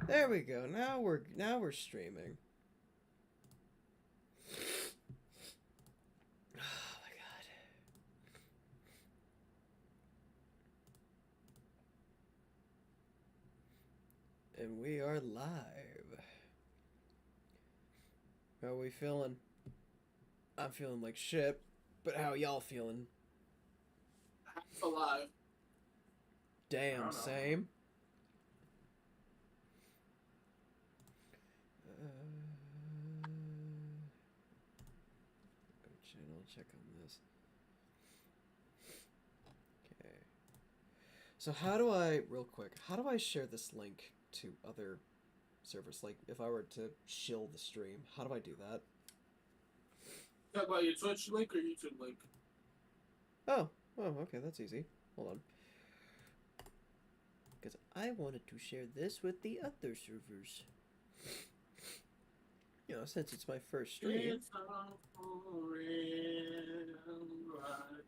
There we go. Now we're streaming. Oh my god. And we are live. How are we feeling? I'm feeling like shit, but how y'all feeling? Half alive. I Damn, don't know. same. Go channel, check on this. Okay. So real quick, how do I share this link to other servers? Like, if I were to shill the stream, how do I do that? Talk about your Twitch link or YouTube link. Oh, okay, that's easy. Hold on. Because I wanted to share this with the other servers. You know, since it's my first stream. It's all for real, right?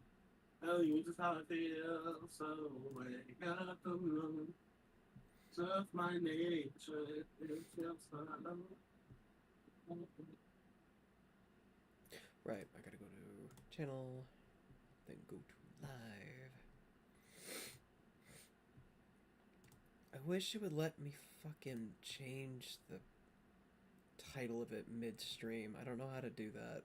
Tell you just how I feel, so wake up the room. Tough my nature, it feels so. Right, I gotta go to channel, then go to live. I wish it would let me fucking change the title of it midstream. I don't know how to do that.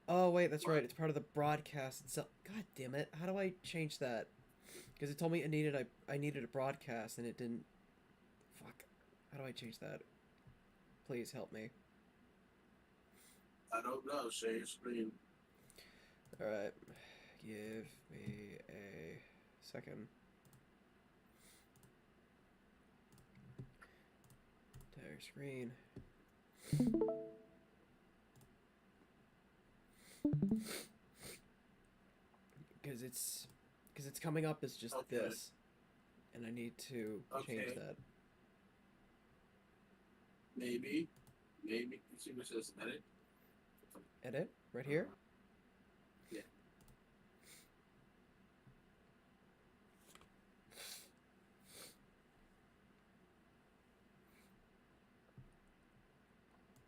Oh wait, that's right. It's part of the broadcast itself. God damn it! How do I change that? Because it told me I needed a broadcast and it didn't. Fuck. How do I change that? Please help me. I don't know, share your screen. All right, give me a second. Entire screen. Because it's coming up as just Okay. this, and I need to change Okay. that. Maybe. You see what it says edit? Edit right here. Yeah.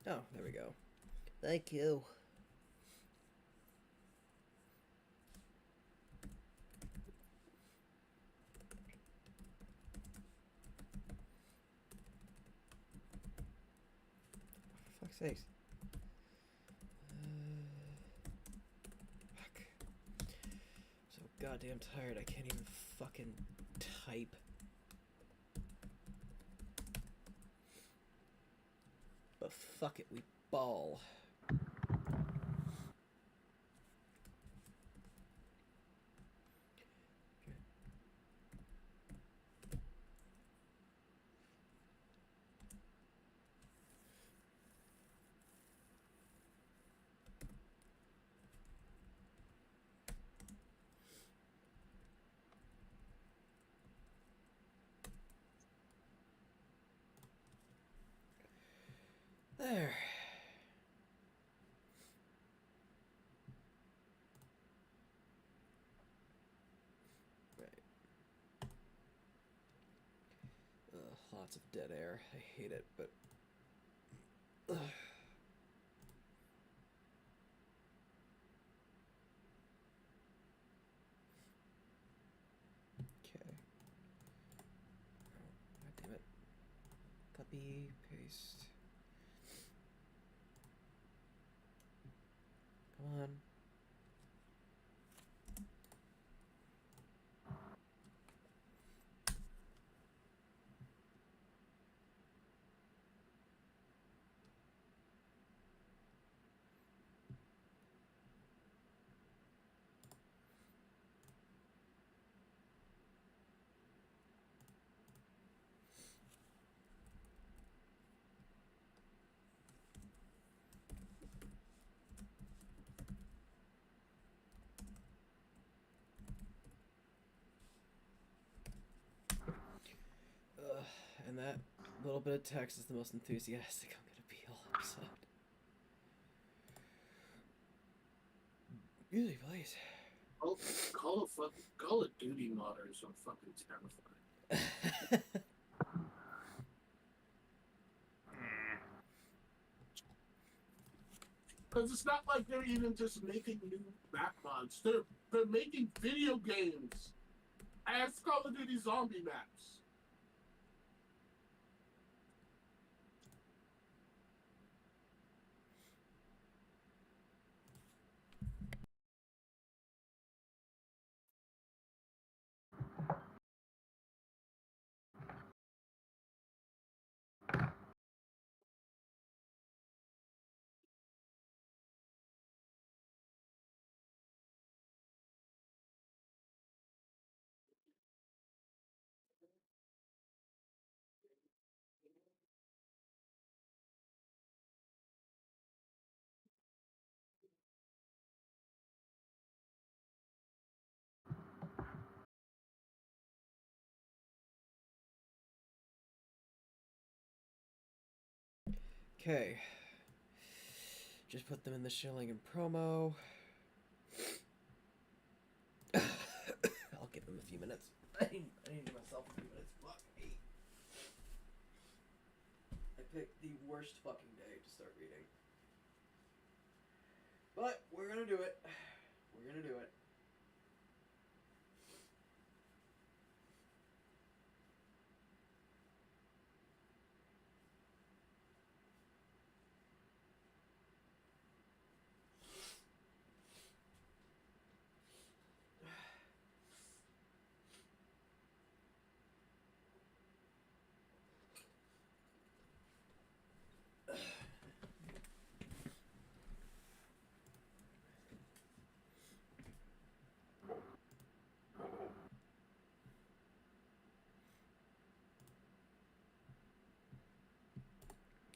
Oh, there we go. Thank you. For fuck's sakes. Fuck. So goddamn tired I can't even fucking type. But fuck it, we ball. There. Right. Lots of dead air. I hate it, but. Ugh. Okay. Oh, God damn it. Copy, paste. Come on. And that little bit of text is the most enthusiastic I'm gonna be all episode. Usually, please. Call of Duty mod is so fucking terrifying. Because it's not like they're even just making new map mods. They're making video games as Call of Duty zombie maps. Okay. Just put them in the shilling and promo. I'll give them a few minutes. I need to give myself a few minutes. Fuck me. I picked the worst fucking day to start reading. But we're gonna do it. We're gonna do it.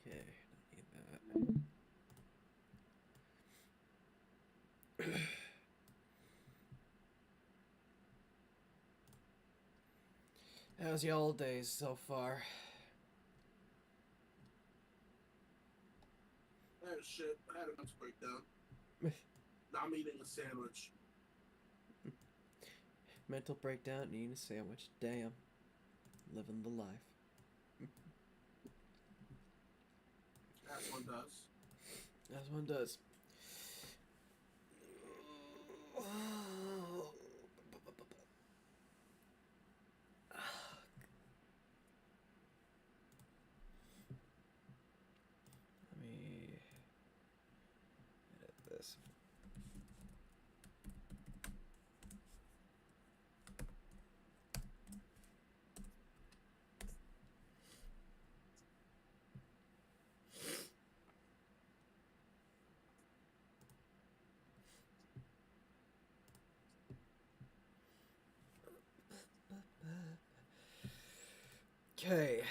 Okay, don't need that. How's y'all days so far? Oh shit, I had a mental breakdown. I'm eating a sandwich. Mental breakdown, eating a sandwich. Damn. Living the life. As one does. As one does. Let me edit this. Okay.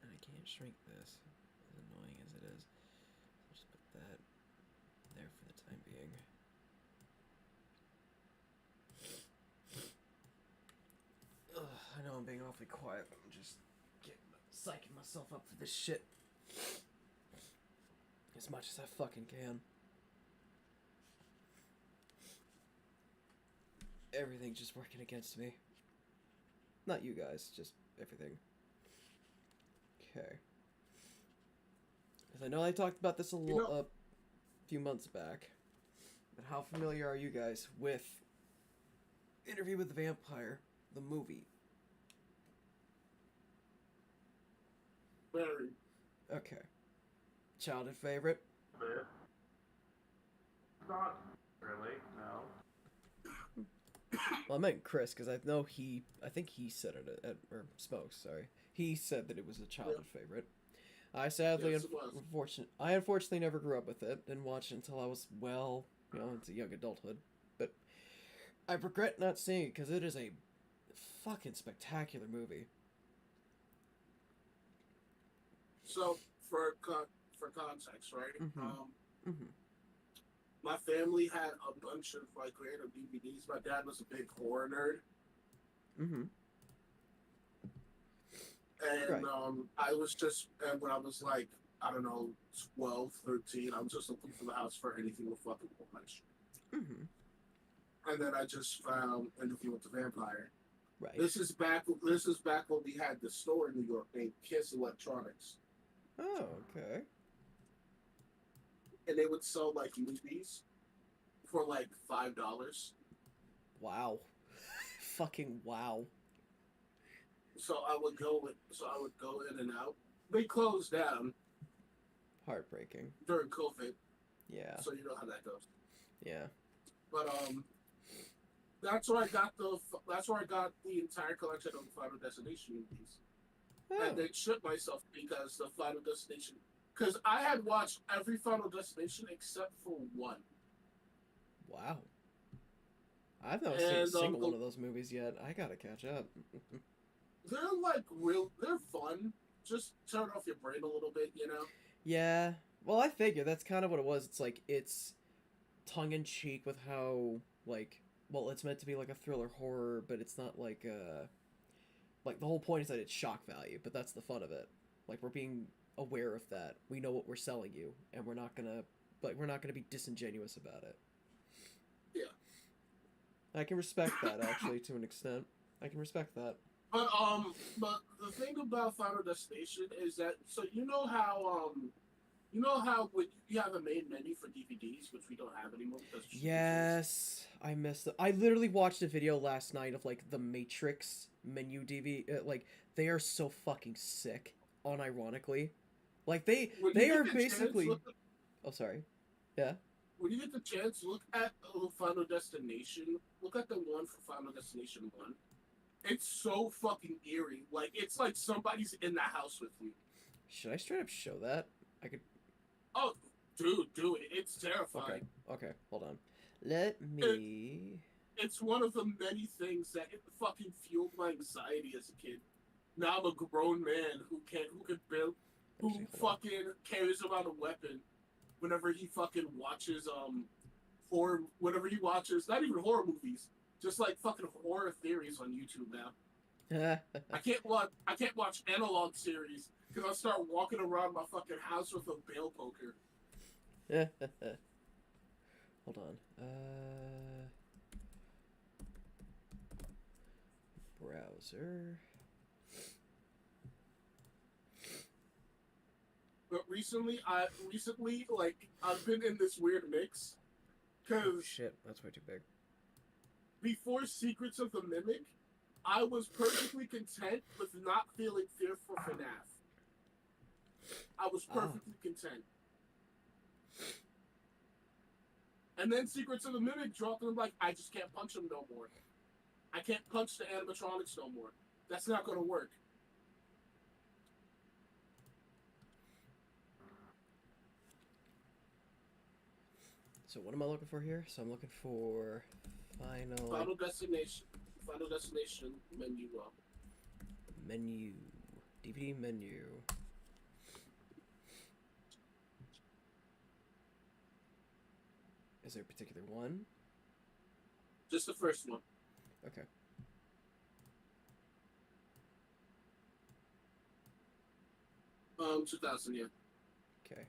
And I can't shrink this, as annoying as it is. I'll just put that there for the time being. Ugh, I know I'm being awfully quiet, but I'm just psyching myself up for this shit as much as I fucking can. Everything's just working against me. Not you guys, just everything. Okay. Because I know I talked about this a few months back, but how familiar are you guys with Interview with the Vampire, the movie? Very. Okay. Childhood favorite? Not really, no. Well, I meant Chris, because I think he said it, or Smokes, sorry. He said that it was a childhood favorite. I sadly, Yes, it was. I unfortunately never grew up with it. Didn't watch it until I was, well, into young adulthood. But I regret not seeing it, because it is a fucking spectacular movie. So for context, right? Mm-hmm. Mm-hmm. my family had a bunch of like random DVDs. My dad was a big horror nerd, Mm-hmm. and Right. I was just and when I was like I don't know 12, 13, I was just looking for the house for anything with fucking watch, Mm-hmm. and then I just found Interview with the Vampire. Right. This is back. This is back when we had the store in New York named Kiss Electronics, Oh, okay. and they would sell like movies for like $5. Wow. Fucking wow. So I would go in and out. They closed down Heartbreaking. during COVID, Yeah. so you know how that goes. Yeah. But that's where I got the entire collection of Final Destination movies. Oh. And then shit myself because the Final Destination, because I had watched every Final Destination except for one. Wow. I've not seen a single one of those movies yet. I gotta catch up. They're they're fun. Just turn off your brain a little bit, you know? Yeah. Well, I figure that's kind of what it was. It's like, it's tongue-in-cheek with how, like, well, it's meant to be like a thriller horror, but it's not like, like, the whole point is that it's shock value, but that's the fun of it. Like, we're being aware of that. We know what we're selling you, and we're not gonna be disingenuous about it. Yeah. I can respect that, actually, to an extent. I can respect that. But the thing about Final Destination is that you know how when you have a main menu for DVDs, which we don't have anymore because Yes, I missed it. I literally watched a video last night of like the Matrix menu DVD. Like they are so fucking sick, unironically. Like they are basically. Oh, sorry. Yeah. When you get the chance, look at Final Destination. Look at the one for Final Destination 1. It's so fucking eerie. Like, it's like somebody's in the house with you. Should I straight up show that? I could... Oh, dude, do it. It's terrifying. Okay, hold on. Let me... It's one of the many things that fucking fueled my anxiety as a kid. Now I'm a grown man who fucking carries around a weapon whenever he fucking watches, not even horror movies, just like fucking horror theories on YouTube now. I can't watch analog series because I'll start walking around my fucking house with a bail poker. Hold on. Browser. But recently, I've been in this weird mix. Cause oh, shit, that's way too big. Before Secrets of the Mimic, I was perfectly content with not feeling fear for FNAF. I was perfectly content. And then Secrets of the Mimic dropped, and I'm like, I just can't punch him no more. I can't punch the animatronics no more. That's not going to work. So what am I looking for here? So I'm looking for Final Destination menu. Menu. DVD menu. Is there a particular one? Just the first one. Okay. 2000, yeah. Okay.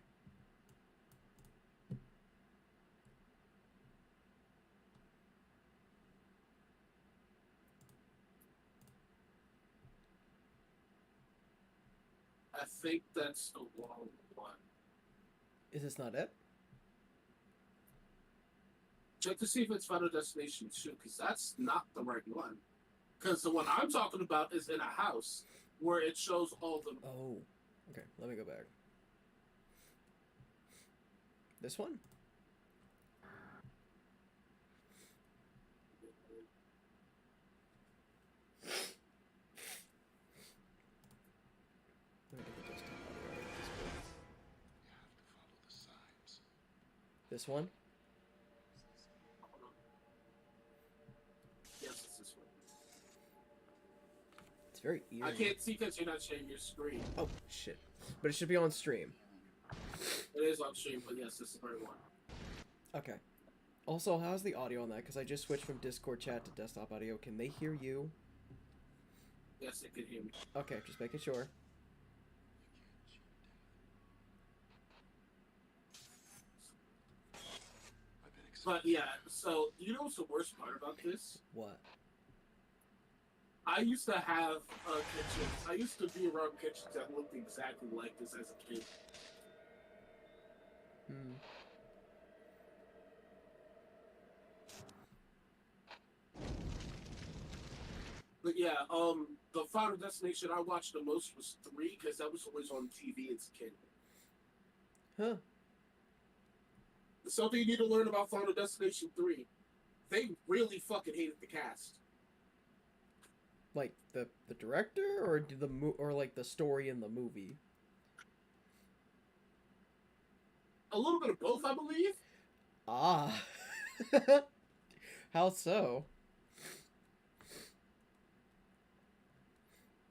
I think that's the wrong one. Is this not it? Check to see if it's Final Destination 2, because that's not the right one. Because the one I'm talking about is in a house where it shows all the... Oh. Okay, let me go back. This one? Let me get the desktop audio out of this one. This one? Yes, it's this one. It's very eerie. I can't see because you're not sharing your screen. Oh, shit. But it should be on stream. It is on stream, but yes, this is the right one. Okay. Also, how's the audio on that? Because I just switched from Discord chat to desktop audio. Can they hear you? Yes, they could hear me. Okay, just making sure. But yeah, so you know what's the worst part about this? What? I used to have a kitchen. I used to be around kitchens that looked exactly like this as a kid. Hmm. But yeah, the Final Destination I watched the most was 3 because that was always on TV as a kid. Huh. Something you need to learn about Final Destination 3. They really fucking hated the cast. Like the director, or or like the story in the movie? A little bit of both, I believe. Ah. How so?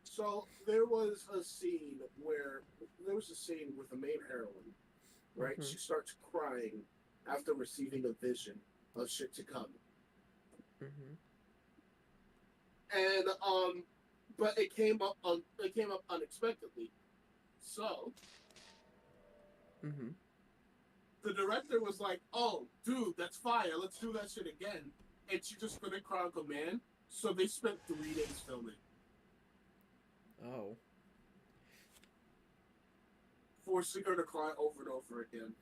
So there was a scene with the main heroine, right? Mhm. She starts crying after receiving a vision of shit to come. Mhm. And but it came up unexpectedly. So Mhm. the director was like, "Oh, dude, that's fire. Let's do that shit again." And she just couldn't cry on command, so they spent 3 days filming, Oh. forcing her to cry over and over again.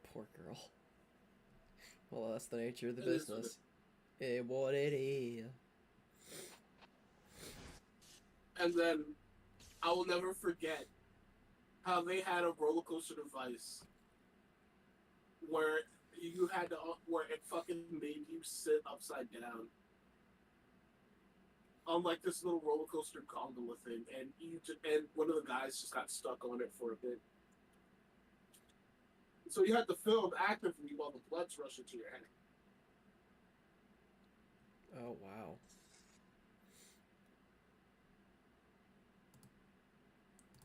Poor girl. Well, that's the nature of the It is what business. What it is. And then I will never forget how they had a roller coaster device where where it fucking made you sit upside down on like this little roller coaster gondola thing, and and one of the guys just got stuck on it for a bit. So you had to film actively while the blood's rushing to your head. Oh wow.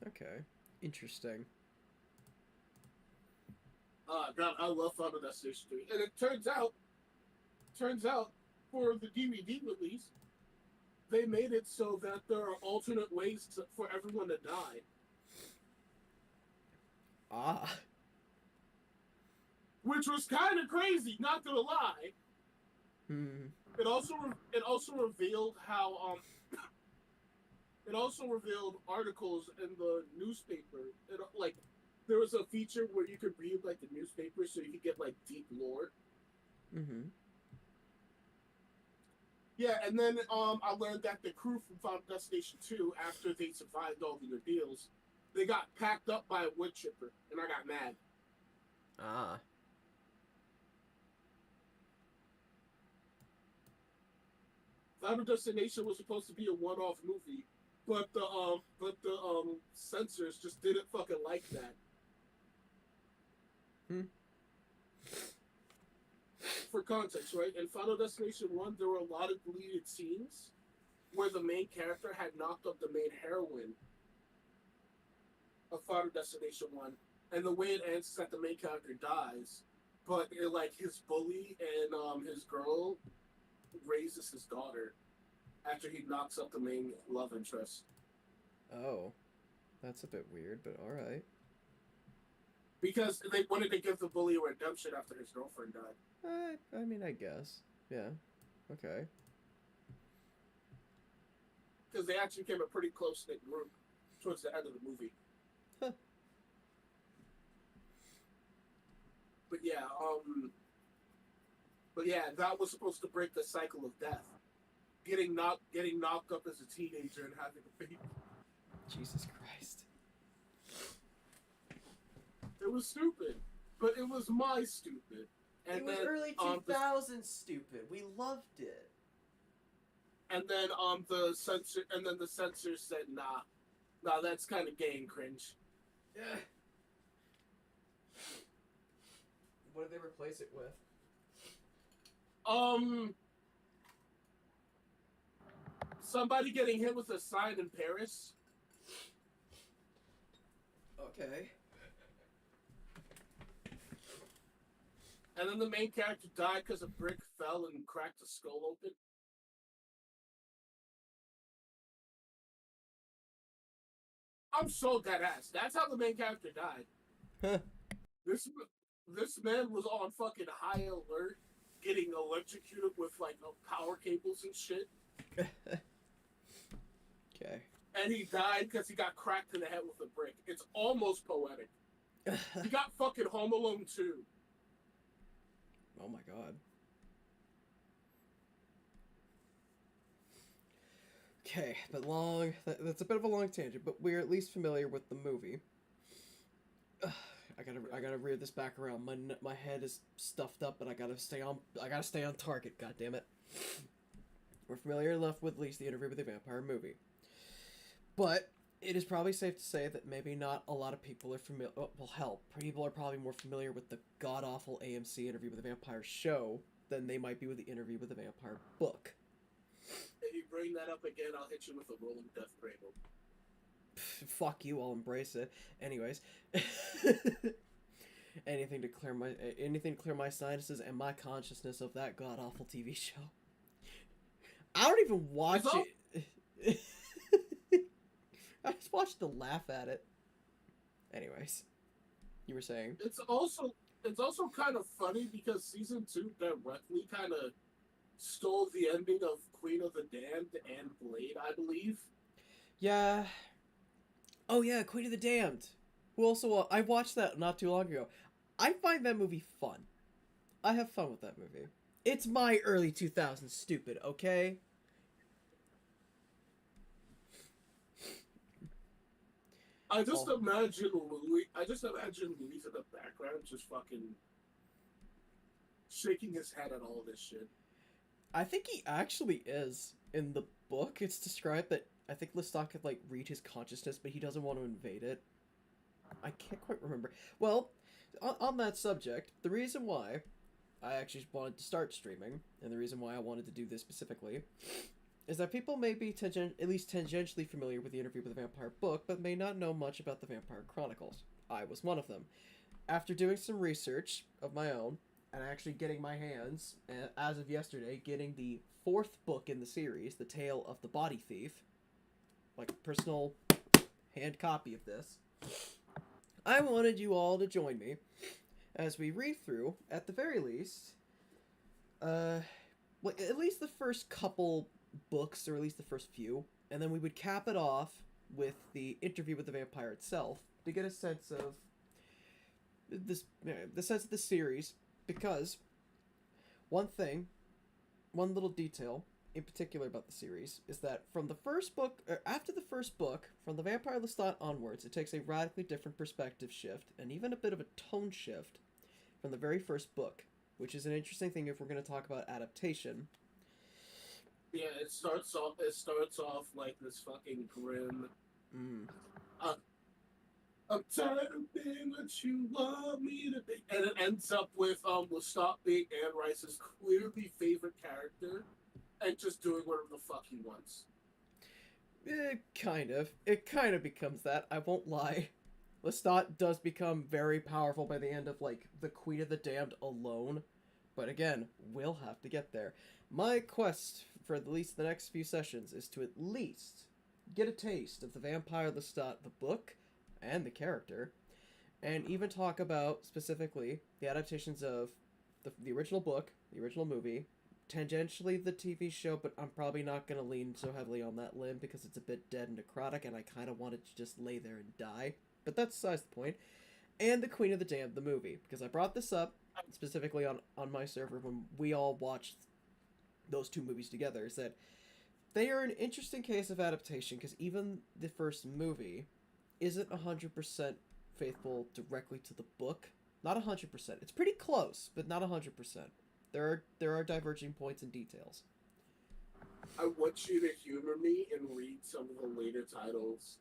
Okay. Interesting. God, I love Final Destination 3. And it turns out, for the DVD release, they made it so that there are alternate ways for everyone to die. Ah. Which was kind of crazy, not gonna lie. Hmm. It also revealed how it also revealed articles in the newspaper. Like there was a feature where you could read like the newspaper, so you could get like deep lore. Mhm. Yeah, and then I learned that the crew from Final Destination 2, after they survived all the ordeals, they got packed up by a wood chipper, and I got mad. Ah. Final Destination was supposed to be a one-off movie, but the censors just didn't fucking like that. Hmm. For context, right? In Final Destination 1, there were a lot of deleted scenes where the main character had knocked up the main heroine of Final Destination 1. And the way it ends is that the main character dies, but like his bully and his girl raises his daughter after he knocks up the main love interest. Oh. That's a bit weird, but all right. Because they wanted to give the bully a redemption after his girlfriend died. I mean, I guess. Yeah. Okay. Because they actually became a pretty close-knit group towards the end of the movie. Huh. But yeah, that was supposed to break the cycle of death. Getting knocked up as a teenager and having a baby. Jesus Christ. It was stupid, but it was my stupid. And It was then, early 2000s stupid. We loved it. And then the censor said, nah, that's kind of gay and cringe. Yeah. What did they replace it with? Somebody getting hit with a sign in Paris. Okay. And then the main character died because a brick fell and cracked his skull open. I'm so dead ass. That's how the main character died. Huh. This man was on fucking high alert, getting electrocuted with like power cables and shit. Okay. And he died because he got cracked in the head with a brick. It's almost poetic. He got fucking Home Alone 2. Oh my god. Okay, but that's a bit of a long tangent, but we're at least familiar with the movie. I gotta rear this back around. My head is stuffed up, but I gotta stay on target. God damn it. We're familiar enough with at least the Interview with the Vampire movie, but it is probably safe to say that maybe not a lot of people are familiar. Well, hell, people are probably more familiar with the god awful AMC Interview with the Vampire show than they might be with the Interview with the Vampire book. If you bring that up again, I'll hit you with a rolling death cradle. Fuck you, I'll embrace it. Anyways, anything to clear my sinuses and my consciousness of that god awful TV show. I don't even watch it. I just watched to laugh at it. Anyways, you were saying it's also kind of funny because season 2 directly kind of stole the ending of Queen of the Damned and Blade, I believe. Yeah. Oh yeah, Queen of the Damned. Who also I watched that not too long ago. I find that movie fun. I have fun with that movie. It's my early 2000s stupid, okay? I just imagine Louis in the background just fucking shaking his head at all this shit. I think he actually is. In the book, it's described that I think Lestat could like read his consciousness, but he doesn't want to invade it. I can't quite remember. Well, on that subject, the reason why I actually wanted to start streaming, and the reason why I wanted to do this specifically, is that people may be at least tangentially familiar with the Interview with the Vampire book, but may not know much about the Vampire Chronicles. I was one of them. After doing some research of my own, and actually getting my hands, as of yesterday, getting the 4th book in the series, The Tale of the Body Thief, like a personal hand copy of this, I wanted you all to join me as we read through, at the very least, at least the first couple books, or at least the first few, and then we would cap it off with the Interview with the Vampire itself to get a sense of the sense of the series, because one little detail in particular about the series is that from the first book, or after the first book, from the Vampire Lestat onwards, it takes a radically different perspective shift and even a bit of a tone shift from the very first book, which is an interesting thing if we're going to talk about adaptation. Yeah, it starts off like this fucking grim. I'm tired of being what you want me to be, and it ends up with Lestat being Anne Rice's clearly favorite character, and just doing whatever the fuck he wants. It kind of becomes that. I won't lie. Lestat does become very powerful by the end of like the Queen of the Damned alone, but again, we'll have to get there. My quest for at least the next few sessions is to at least get a taste of the Vampire Lestat, the book, and the character, and even talk about specifically the adaptations of the original book, the original movie, tangentially the TV show, but I'm probably not going to lean so heavily on that limb because it's a bit dead and necrotic, and I kind of wanted to just lay there and die. But that's besides the point. And the Queen of the Damned, the movie, because I brought this up specifically on my server when we all watched those two movies together, is that they are an interesting case of adaptation, because even the first movie isn't 100% faithful directly to the book. Not 100%. It's pretty close, but not 100%. There are diverging points and details. I want you to humor me and read some of the later titles.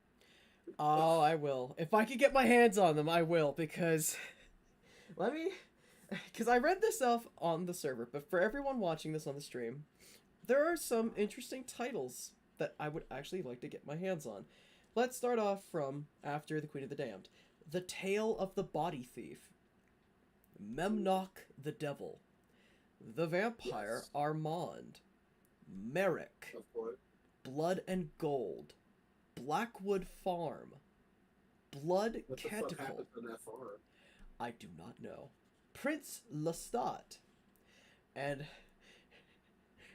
Oh, I will. If I could get my hands on them, I will, because because I read this off on the server, but for everyone watching this on the stream, there are some interesting titles that I would actually like to get my hands on. Let's start off from after the Queen of the Damned. The Tale of the Body Thief. Memnoch the Devil, the Vampire Yes. Armand, Merrick, Of course. Blood and Gold, Blackwood Farm, Blood What the fuck Canticle, happened to that farm? I do not know, Prince Lestat, and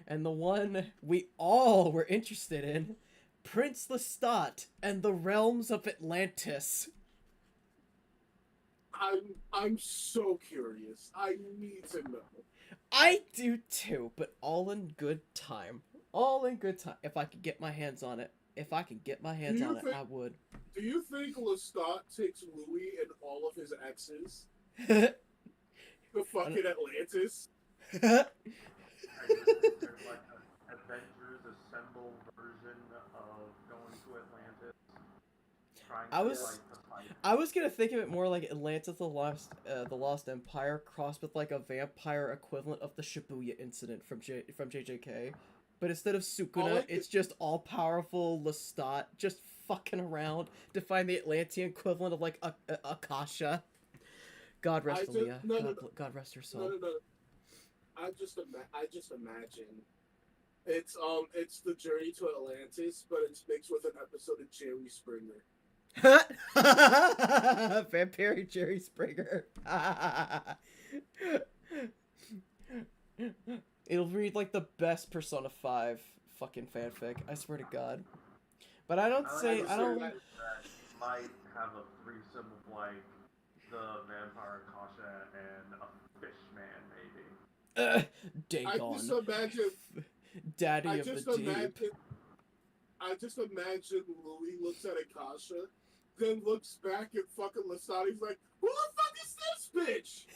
the one we all were interested in, Prince Lestat and the Realms of Atlantis. I'm so curious. I need to know. I do too, but all in good time. All in good time. If I could get my hands on it. If I could get my hands you on it, think- I would. Do you think Lestat takes Louis and all of his exes I to fucking Atlantis? I just think there's like an Avengers Assemble version of going to Atlantis. Trying I to was- fight the fight. was gonna think of it more like Atlantis the Lost Empire crossed with like a vampire equivalent of the Shibuya incident from JJK. But instead of Sukuna, like it's just all-powerful Lestat just fucking around to find the Atlantean equivalent of like Akasha. God rest I Leah. just- no, no, no. God rest her No, soul. no, no. I just imagine it's the journey to Atlantis, but it's mixed with an episode of Jerry Springer. Vampire Jerry Springer. It'll read like the best Persona 5 fucking fanfic, I swear to God. But I don't say, I don't... That might have a threesome of like the vampire Akasha and a fish man, maybe. Dagon. Imagine. Daddy I of just the deep. imagine. I just imagine Louis looks at Akasha, then looks back at fucking Lestat. He's like, "Who the fuck is this bitch?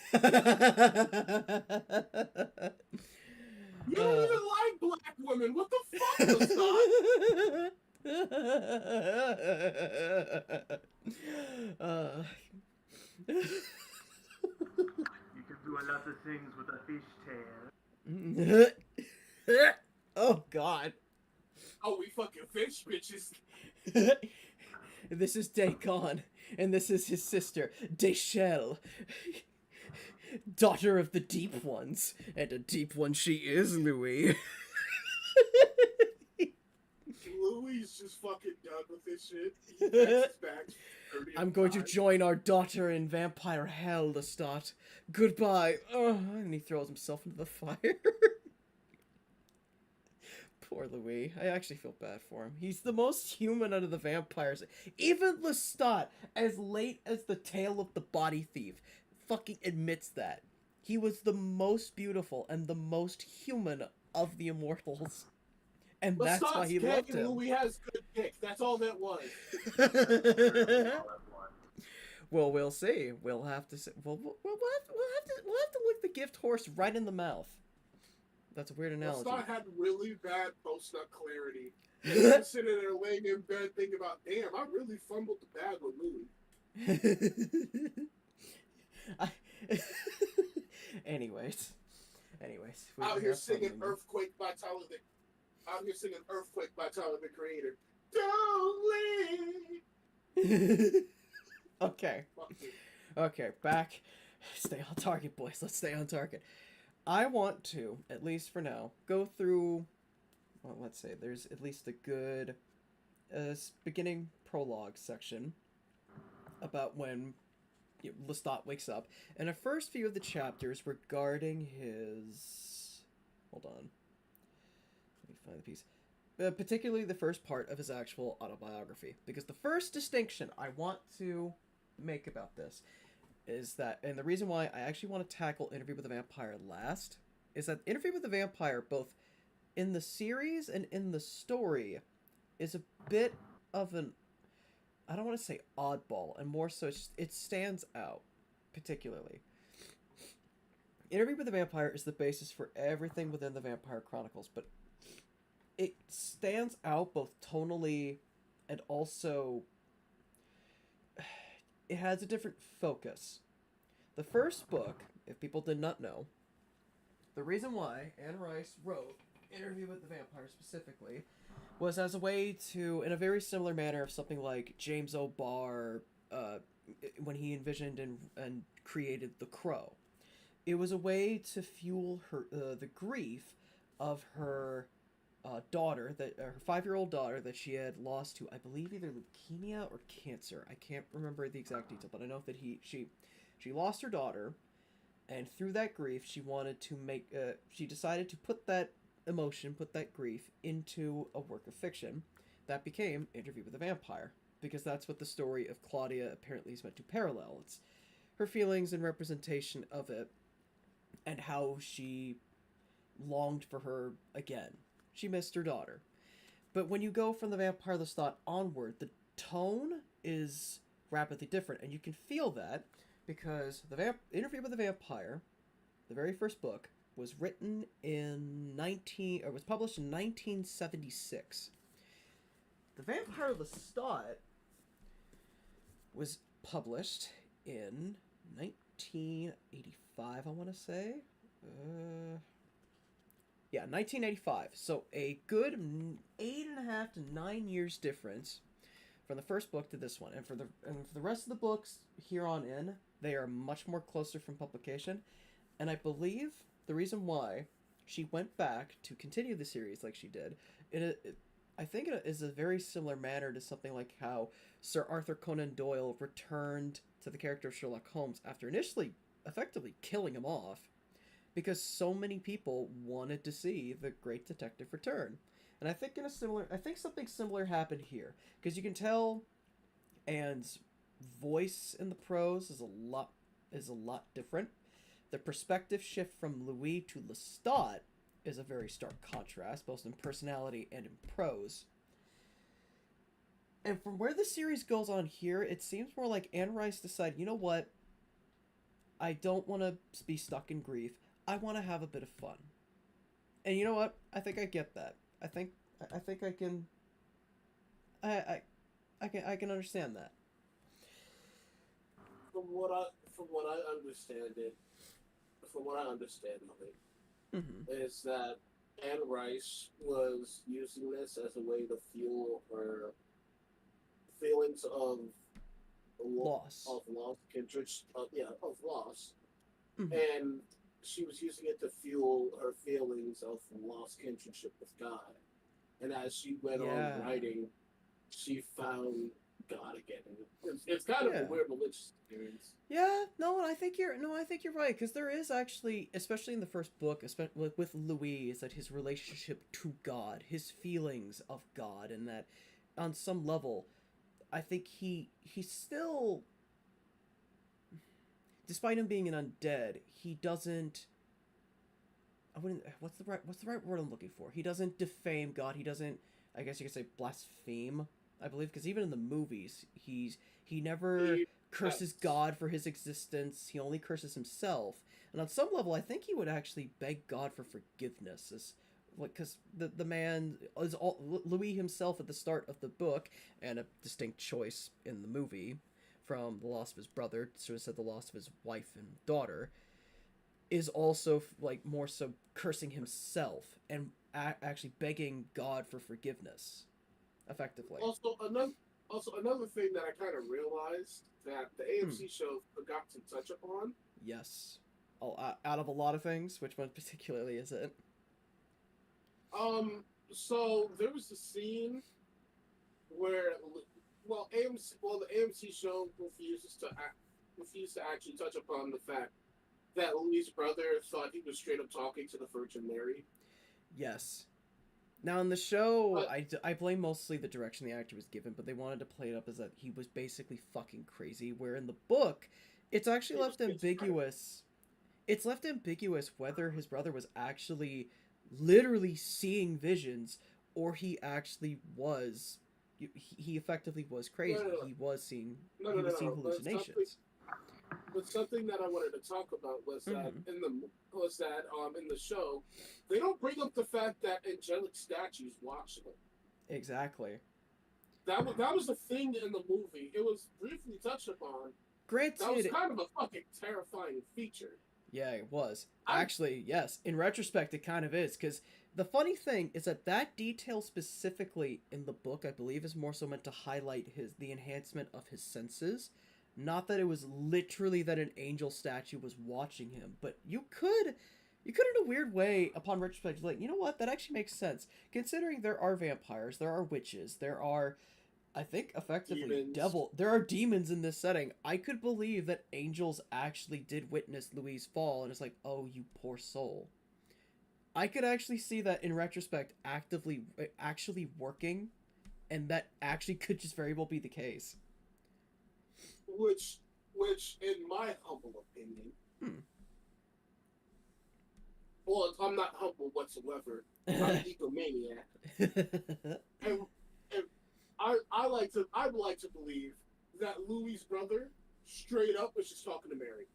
You don't even like black women. What the fuck, Lestat?" You can do a lot of things with a fish tail. Oh God. Oh, we fucking fish bitches. This is Dagon, and this is his sister, Deshelle. Daughter of the Deep Ones, and a deep one she is, Louis. Louis is just fucking done with this shit. He backs back 30 I'm going to times. join our daughter in vampire hell, Lestat. Goodbye. And he throws himself into the fire. Poor Louis. I actually feel bad for him. He's the most human out of the vampires. Even Lestat, as late as the tale of the body thief, fucking admits that. He was the most beautiful and the most human of the immortals. And that's why Lestat's he gay loved and him. Louis has good dick. That's all that was. Well, we'll see. We'll have to see. We'll have to look the gift horse right in the mouth. That's a weird analogy. Lestat had really bad post-nut clarity. He was sitting there laying in bed thinking about, damn, I really fumbled the bag with Louis. Anyways, Out we here have fun singing with Earthquake by Tyler, the Creator. Don't leave. Okay, Fuck you. okay, back. Stay on target, boys. Let's stay on target. I want to, at least for now, go through. Well, let's say there's at least a good beginning prologue section about when Lestat wakes up, and a first few of the chapters regarding his. Hold on. Let me find the piece. Particularly the first part of his actual autobiography, because the first distinction I want to make about this is that, and the reason why I actually want to tackle Interview with the Vampire last, is that Interview with the Vampire, both in the series and in the story, is a bit of an, I don't want to say oddball, and more so it stands out, particularly. Interview with the Vampire is the basis for everything within the Vampire Chronicles, but it stands out both tonally and also it has a different focus. The first book, if people did not know, the reason why Anne Rice wrote Interview with the Vampire specifically was as a way to, in a very similar manner of something like James O'Barr when he envisioned and created The Crow. it was a way to fuel her the grief of her daughter, that her 5-year-old daughter that she had lost to, I believe, either leukemia or cancer. I can't remember the exact detail, but I know that she lost her daughter, and through that grief, she wanted to make. She decided to put that emotion, put that grief into a work of fiction that became Interview with a Vampire, because that's what the story of Claudia apparently is meant to parallel. It's her feelings and representation of it, and how she longed for her again. She missed her daughter. But when you go from the Vampire Lestat onward, the tone is rapidly different, and you can feel that because Interview with the Vampire, the very first book, was written in was published in 1976. The Vampire Lestat was published in 1985, I want to say. Yeah, 1985. So a good 8.5 to 9 years difference from the first book to this one, and for the rest of the books here on in, they are much more closer from publication. And I believe the reason why she went back to continue the series like she did, I think it is a very similar manner to something like how Sir Arthur Conan Doyle returned to the character of Sherlock Holmes after initially effectively killing him off, because so many people wanted to see the great detective return. And I think something similar happened here, because you can tell Anne's voice in the prose is a lot different. The perspective shift from Louis to Lestat is a very stark contrast, both in personality and in prose. And from where the series goes on here, it seems more like Anne Rice decided, you know what? I don't want to be stuck in grief. I want to have a bit of fun. And you know what? I think I get that. I think I can. I can understand that. From what I understand of it, is that Anne Rice was using this as a way to fuel her feelings of Loss. of loss, interest, of loss, Mm-hmm. and she was using it to fuel her feelings of lost kinship with God. And as she went on writing, she found God again. It's kind of a weird religious experience. Yeah, I think you're right, because there is actually, especially in the first book, especially with Louis, is that his relationship to God, his feelings of God, and that on some level, I think he still, despite him being an undead, he doesn't. What's the right word I'm looking for? He doesn't defame God. He doesn't. I guess you could say blaspheme. I believe, because even in the movies, he never curses God for his existence. He only curses himself. And on some level, I think he would actually beg God for forgiveness, because the man is Louis himself at the start of the book, and a distinct choice in the movie, from the loss of his brother to the loss of his wife and daughter, is also more so cursing himself and actually begging God for forgiveness, effectively. Also another thing that I kind of realized that the AMC show forgot to touch upon. Yes. Out of a lot of things, which one particularly is it? So there was a scene where, the AMC show refused to actually touch upon the fact that Louis' brother thought he was straight up talking to the Virgin Mary. Yes. Now in the show, I blame mostly the direction the actor was given, but they wanted to play it up as that he was basically fucking crazy, where in the book, it's actually left ambiguous. It's left ambiguous whether his brother was actually literally seeing visions, or he actually was. He effectively was crazy. No. He was seeing hallucinations. But something that I wanted to talk about was that in the show, they don't bring up the fact that angelic statues watch them. Exactly. That was the thing in the movie. It was briefly touched upon. Granted, that was kind of a fucking terrifying feature. Yeah, it was. Actually, yes. In retrospect, it kind of is, because the funny thing is that detail specifically in the book, I believe, is more so meant to highlight the enhancement of his senses, Not that it was literally that an angel statue was watching him, but you could in a weird way, upon retrospect, like, you know what, that actually makes sense. Considering there are vampires, there are witches, there are, I think, effectively Demons. there are demons in this setting. I could believe that angels actually did witness Louis' fall, and it's like, oh, you poor soul. I could actually see that in retrospect actually working, and that actually could just very well be the case. which, which, in my humble opinion, Hmm. well, I'm not humble whatsoever. I'm an egomaniac, and, and I would like to believe that Louis' brother straight up was just talking to Mary.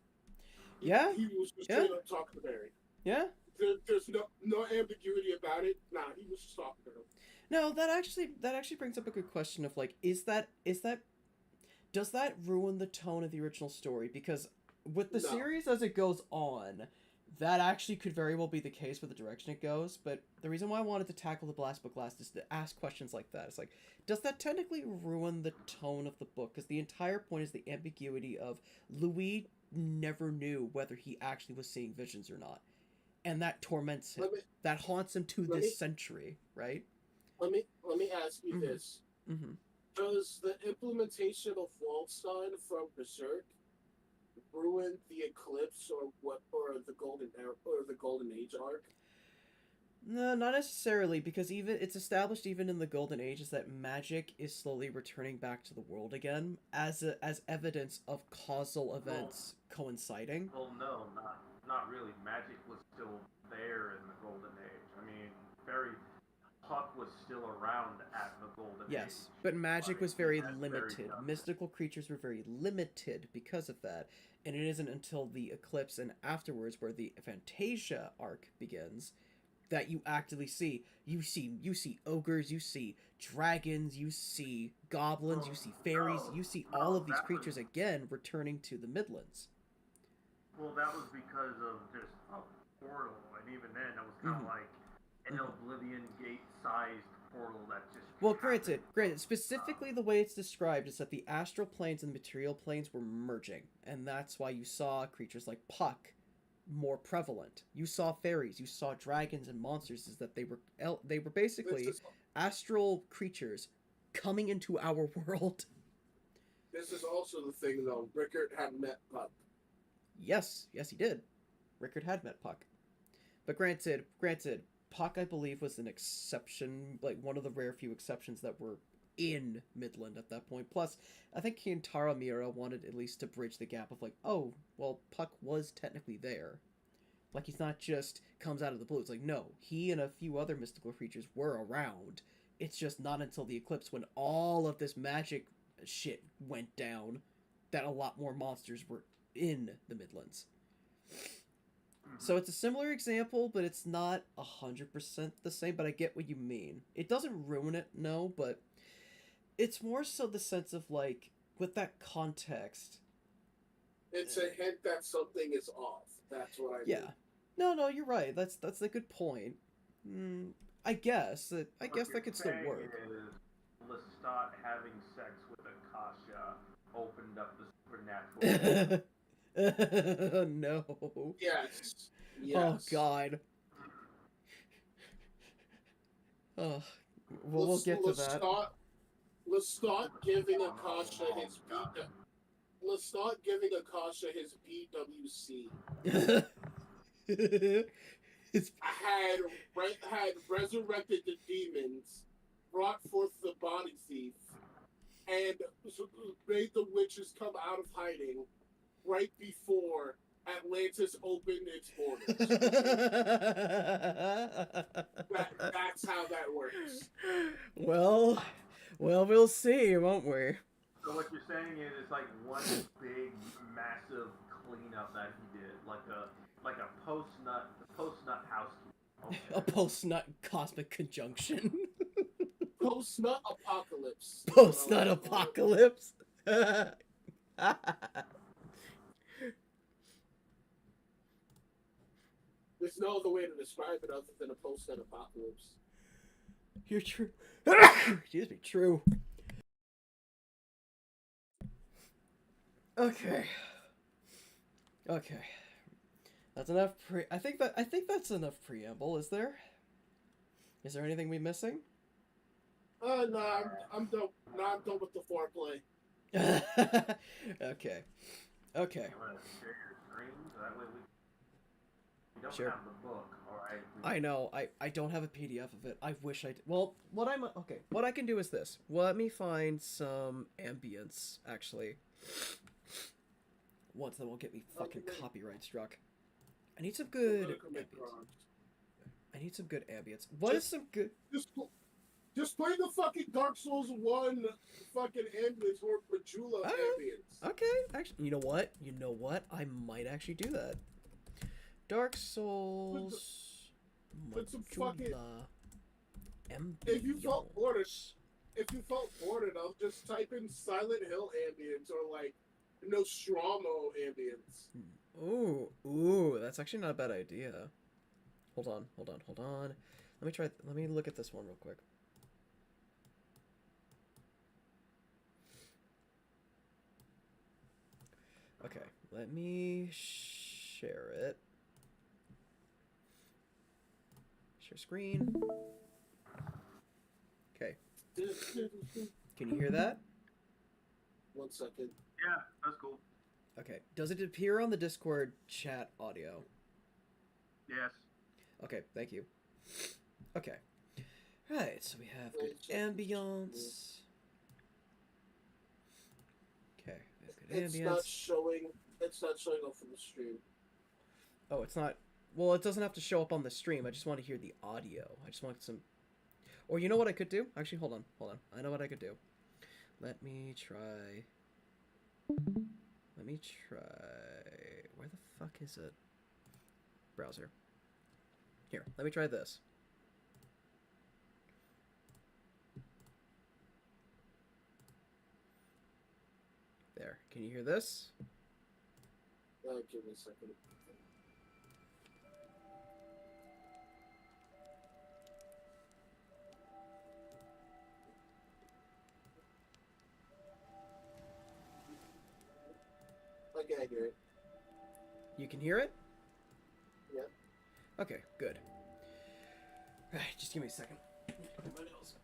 Yeah, He was just yeah, straight up talking to Mary. yeah. There's no ambiguity about it. Nah, he was just talking to her. No, that actually brings up a good question of like, is that does that ruin the tone of the original story? Because with the No, series as it goes on, that actually could very well be the case with the direction it goes. But the reason why I wanted to tackle the Blast Book last is to ask questions like that. It's like, does that technically ruin the tone of the book? Because the entire point is the ambiguity of Louis never knew whether he actually was seeing visions or not, and that torments him. let me That haunts him to let this me century, right? let me ask you Mm-hmm. this: Mm-hmm. does the implementation of Waldstein from Berserk ruin the Eclipse or what or the Golden Era or the Golden Age arc? No, not necessarily, because even it's established even in the Golden Age is that magic is slowly returning back to the world again as evidence of causal Well, events coinciding. well, no, not really. Magic was still there in the Golden Age. I mean, very Puck was still around at the Golden Age. Yes, but magic Like was he very had very limited. nothing. Mystical creatures were very limited because of that, and it isn't until the Eclipse and afterwards where the Fantasia arc begins that you actively see. You see ogres, you see dragons, you see goblins, Well, you see fairies, you see all of these that was creatures again returning to the Midlands. well, that was because of just a portal, and even then, it was kind of Mm-hmm. like an Mm-hmm. Oblivion Gate-sized portal that just Well, happened. granted, specifically the way it's described is that the astral planes and the material planes were merging, and that's why you saw creatures like Puck more prevalent. You saw fairies, you saw dragons and monsters. Is that they were This basically is astral creatures coming into our world. this is also the thing though. Rickard had met Puck. Yes, yes, he did. Rickard had met Puck, but granted, Puck I believe was an exception, like one of the rare few exceptions that were in Midland at that point. Plus, I think Kintaro Miura wanted at least to bridge the gap of like, oh, well, Puck was technically there. Like he's not just comes out of the blue. It's like no, he and a few other mystical creatures were around. It's just not until the eclipse when all of this magic shit went down that a lot more monsters were in the Midlands. So Mm-hmm. it's a similar example, but it's not 100% the same. But I get what you mean. It doesn't ruin it, no, but it's more so the sense of like with that context. It's a hint that something is off. That's what I Yeah, mean. no, no, you're right. That's a good point. Mm, I What guess you're that could still saying work. is Lestat having sex with Akasha opened up the supernatural portal. No. Yes, Oh yes. God. Oh, well, we'll Let's get to let's that. start let's start giving Oh, Akasha oh, his B. God. Let's start giving Akasha his BWC. It's Had resurrected the demons, brought forth the body thief, and made the witches come out of hiding right before Atlantis opened its borders. That's how that works. well, well, we'll see, won't we? So what you're saying is it's like one big massive cleanup that he did, like a post nut housekeeping. A Okay. post-nut cosmic conjunction. Post nut apocalypse is what I Post-nut like to call it. apocalypse. There's no other way to describe it other than a post nut apocalypse. You're true. Excuse me, true. Okay. Okay. That's enough I think that's enough preamble, is there? Is there anything we missing? No, I'm done. No, I'm done with the foreplay. Okay. Okay. You want to share your screen so that way we don't Sure. have the book, alright? I know. I don't have a PDF of it. I wish I did. Well, what I can do is this. Let me find some ambience actually. Once that won't get me fucking copyright struck. I need some good ambience. I need some good ambience. What is some good? Just play the fucking Dark Souls 1 fucking ambience or Majula ambience. Okay, actually, you know what? You know what? I might actually do that. Dark Souls. Put some fucking. Ambience. If you felt bored enough, just type in Silent Hill ambience or like Nostromo ambience. Ooh, that's actually not a bad idea. Hold on. Let me look at this one real quick. Okay, let me share it. Share screen. Okay. Can you hear that? 1 second. Yeah, that's cool. Okay. Does it appear on the Discord chat audio? Yes. Okay, thank you. Okay. Right, so we have good ambience. Okay, we have good ambience. It's not showing up from the stream. Oh, it's not. Well, it doesn't have to show up on the stream. I just want to hear the audio. I just want some. Or you know what I could do? Actually, hold on. I know what I could do. Let me try. Where the fuck is it? Browser. Here, let me try this. There. Can you hear this? Give me a second. Okay, I hear it. You can hear it? Yeah. Okay, good. Right, just give me a second. My nose.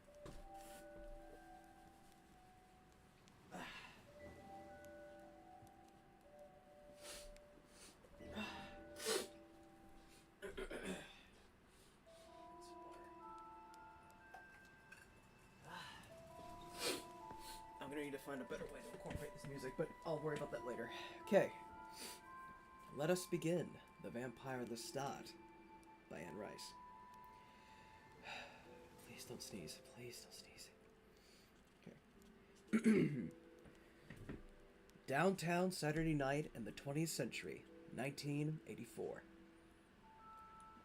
I'm gonna need to find a better way to incorporate this music, but I'll worry about that later. Okay. Let us begin. The Vampire Lestat by Anne Rice. Please don't sneeze. Please don't sneeze. Okay. Downtown Saturday night in the 20th century, 1984.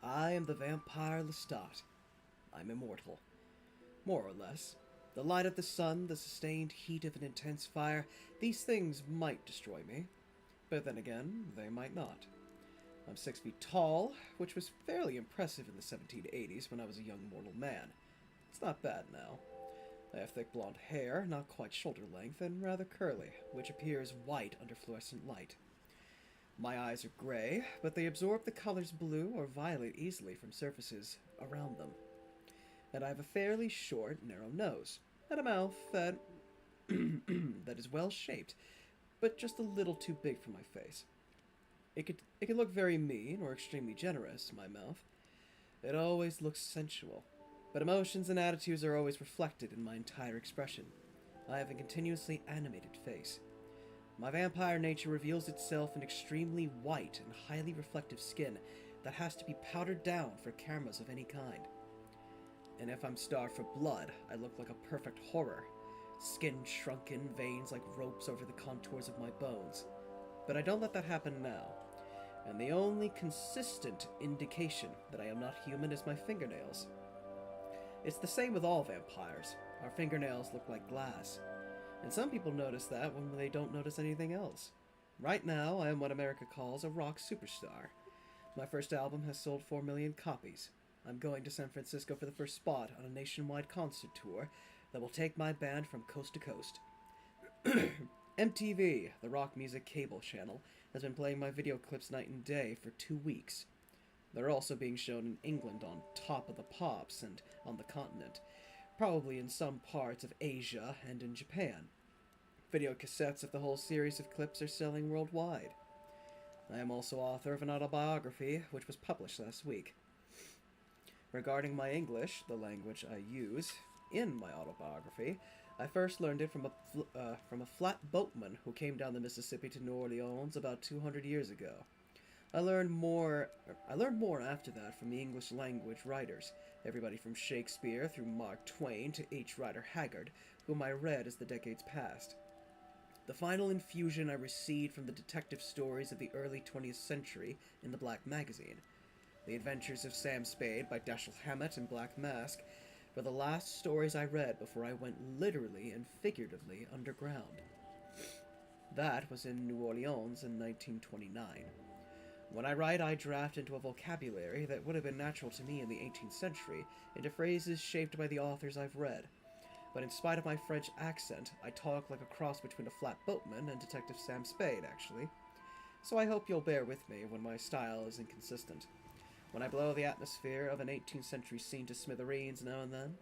I am the Vampire Lestat. I'm immortal. More or less. The light of the sun, the sustained heat of an intense fire, these things might destroy me. But then again, they might not. I'm 6 feet tall, which was fairly impressive in the 1780s when I was a young mortal man. It's not bad now. I have thick blonde hair, not quite shoulder length, and rather curly, which appears white under fluorescent light. My eyes are gray, but they absorb the colors blue or violet easily from surfaces around them. And I have a fairly short, narrow nose, and a mouth that that is well shaped, but just a little too big for my face. It can look very mean or extremely generous, my mouth. It always looks sensual, but emotions and attitudes are always reflected in my entire expression. I have a continuously animated face. My vampire nature reveals itself in extremely white and highly reflective skin that has to be powdered down for cameras of any kind. And if I'm starved for blood, I look like a perfect horror. Skin shrunken, veins like ropes over the contours of my bones. But I don't let that happen now. And the only consistent indication that I am not human is my fingernails. It's the same with all vampires. Our fingernails look like glass. And some people notice that when they don't notice anything else. Right now, I am what America calls a rock superstar. My first album has sold 4 million copies. I'm going to San Francisco for the first spot on a nationwide concert tour that will take my band from coast to coast. MTV, the rock music cable channel, has been playing my video clips night and day for 2 weeks. They're also being shown in England on Top of the Pops and on the continent, probably in some parts of Asia and in Japan. Video cassettes of the whole series of clips are selling worldwide. I am also author of an autobiography, which was published last week. Regarding my English, the language I use in my autobiography, I first learned it from a flat boatman who came down the Mississippi to New Orleans about 200 years ago. I learned more after that from the English language writers, everybody from Shakespeare through Mark Twain to H. Rider Haggard, whom I read as the decades passed. The final infusion I received from the detective stories of the early 20th century in the Black Magazine. The Adventures of Sam Spade by Dashiell Hammett and Black Mask were the last stories I read before I went literally and figuratively underground. That was in New Orleans in 1929. When I write, I draft into a vocabulary that would have been natural to me in the 18th century into phrases shaped by the authors I've read. But in spite of my French accent, I talk like a cross between a flat boatman and Detective Sam Spade, actually. So I hope you'll bear with me when my style is inconsistent. When I blow the atmosphere of an 18th century scene to smithereens now and then.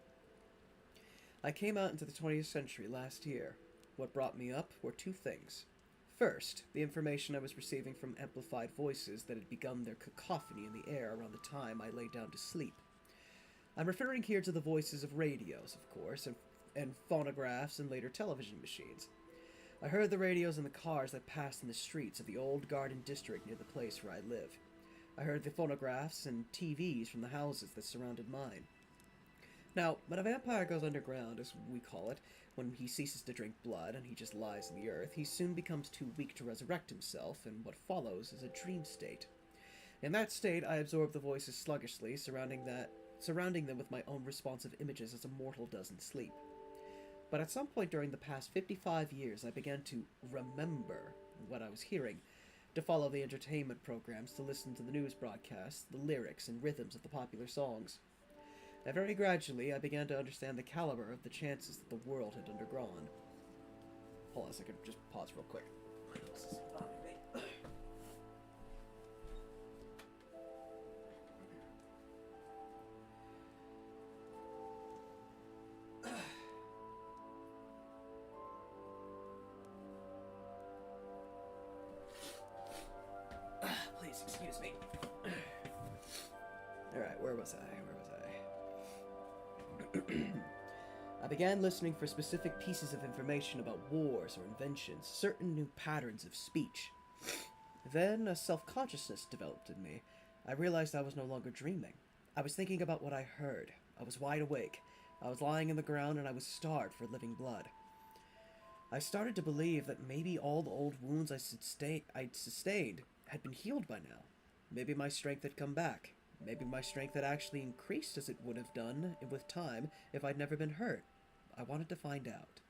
I came out into the 20th century last year. What brought me up were two things. First, the information I was receiving from amplified voices that had begun their cacophony in the air around the time I lay down to sleep. I'm referring here to the voices of radios, of course, and phonographs and later television machines. I heard the radios in the cars that passed in the streets of the old garden district near the place where I live. I heard the phonographs and TVs from the houses that surrounded mine. Now, when a vampire goes underground, as we call it, when he ceases to drink blood and he just lies in the earth, he soon becomes too weak to resurrect himself, and what follows is a dream state. In that state, I absorb the voices sluggishly, surrounding them with my own responsive images as a mortal does in sleep. But at some point during the past 55 years, I began to remember what I was hearing, to follow the entertainment programs, to listen to the news broadcasts, the lyrics and rhythms of the popular songs. And very gradually, I began to understand the caliber of the chances that the world had undergone. Hold on a second, just pause real quick. My nose is bothering me. Please excuse me. Alright, where was I? I began listening for specific pieces of information about wars or inventions, certain new patterns of speech. Then a self-consciousness developed in me. I realized I was no longer dreaming. I was thinking about what I heard. I was wide awake. I was lying in the ground and I was starved for living blood. I started to believe that maybe all the old wounds I'd sustained had been healed by now. Maybe my strength had come back. Maybe my strength had actually increased as it would have done with time if I'd never been hurt. I wanted to find out.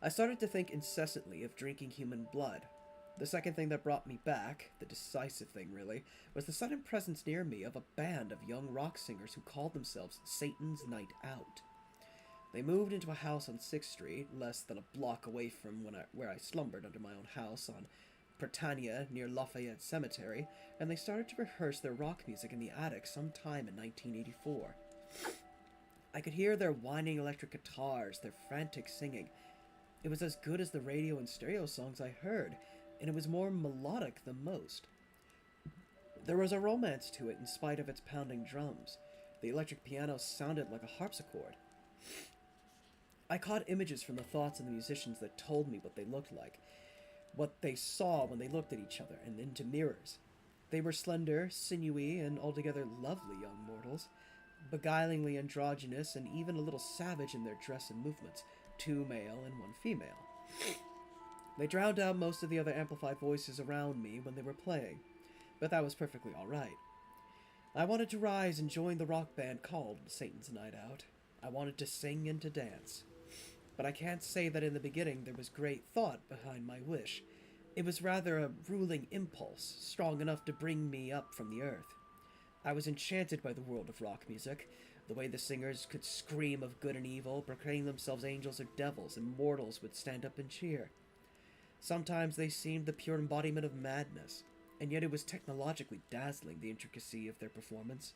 I started to think incessantly of drinking human blood. The second thing that brought me back, the decisive thing really, was the sudden presence near me of a band of young rock singers who called themselves Satan's Night Out. They moved into a house on 6th Street, less than a block away from where I slumbered under my own house on Britannia near Lafayette Cemetery, and they started to rehearse their rock music in the attic sometime in 1984. I could hear their whining electric guitars, their frantic singing. It was as good as the radio and stereo songs I heard, and it was more melodic than most. There was a romance to it in spite of its pounding drums. The electric piano sounded like a harpsichord. I caught images from the thoughts of the musicians that told me what they looked like, what they saw when they looked at each other and into mirrors. They were slender, sinewy, and altogether lovely young mortals, beguilingly androgynous and even a little savage in their dress and movements, 2 male and 1 female. They drowned out most of the other amplified voices around me when they were playing, but that was perfectly all right. I wanted to rise and join the rock band called Satan's Night Out. I wanted to sing and to dance. But I can't say that in the beginning there was great thought behind my wish. It was rather a ruling impulse, strong enough to bring me up from the earth. I was enchanted by the world of rock music. The way the singers could scream of good and evil, proclaim themselves angels or devils, and mortals would stand up and cheer. Sometimes they seemed the pure embodiment of madness, and yet it was technologically dazzling, the intricacy of their performance.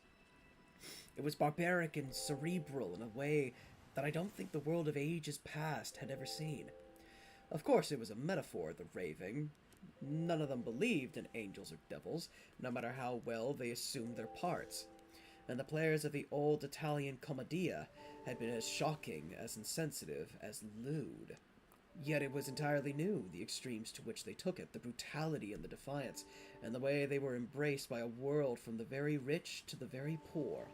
It was barbaric and cerebral in a way that I don't think the world of ages past had ever seen. Of course, it was a metaphor, the raving. None of them believed in angels or devils, no matter how well they assumed their parts. And the players of the old Italian commedia had been as shocking, as insensitive, as lewd. Yet it was entirely new, the extremes to which they took it, the brutality and the defiance, and the way they were embraced by a world from the very rich to the very poor.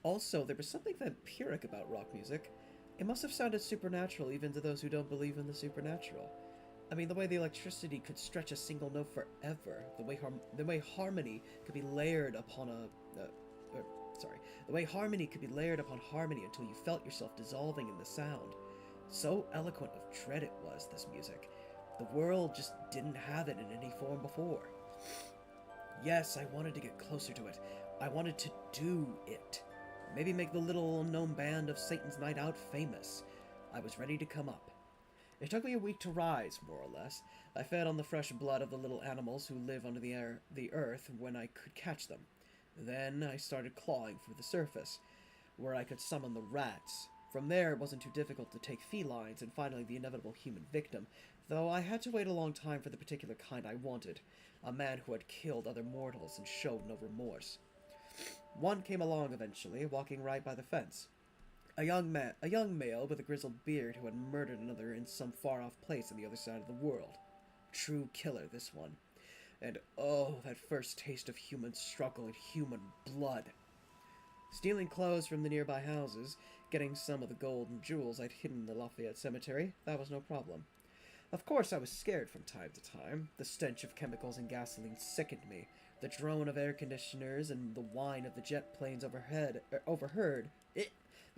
Also, there was something vampiric about rock music. It must have sounded supernatural even to those who don't believe in the supernatural. I mean, the way the electricity could stretch a single note forever, the way harmony could be layered upon the way harmony could be layered upon harmony until you felt yourself dissolving in the sound. So eloquent of dread it was, this music. The world just didn't have it in any form before. Yes, I wanted to get closer to it. I wanted to do it. Maybe make the little unknown band of Satan's Night Out famous. I was ready to come up. It took me a week to rise, more or less. I fed on the fresh blood of the little animals who live under the earth when I could catch them. Then I started clawing for the surface, where I could summon the rats. From there, it wasn't too difficult to take felines and finally the inevitable human victim, though I had to wait a long time for the particular kind I wanted, a man who had killed other mortals and showed no remorse. One came along eventually, walking right by the fence. A young male with a grizzled beard who had murdered another in some far-off place on the other side of the world. True killer, this one. And oh, that first taste of human struggle and human blood. Stealing clothes from the nearby houses, getting some of the gold and jewels I'd hidden in the Lafayette Cemetery, that was no problem. Of course, I was scared from time to time. The stench of chemicals and gasoline sickened me. The drone of air conditioners and the whine of the jet planes The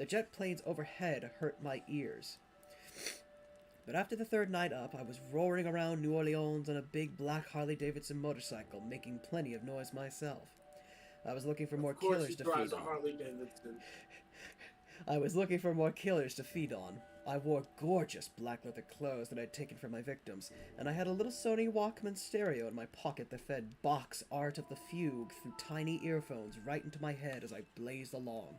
jet planes overhead hurt my ears. But after the third night up, I was roaring around New Orleans on a big black Harley-Davidson motorcycle, making plenty of noise myself. I was looking for more killers to feed on. I was looking for more killers to feed on. I wore gorgeous black leather clothes that I'd taken from my victims, and I had a little Sony Walkman stereo in my pocket that fed Bach's Art of the Fugue through tiny earphones right into my head as I blazed along.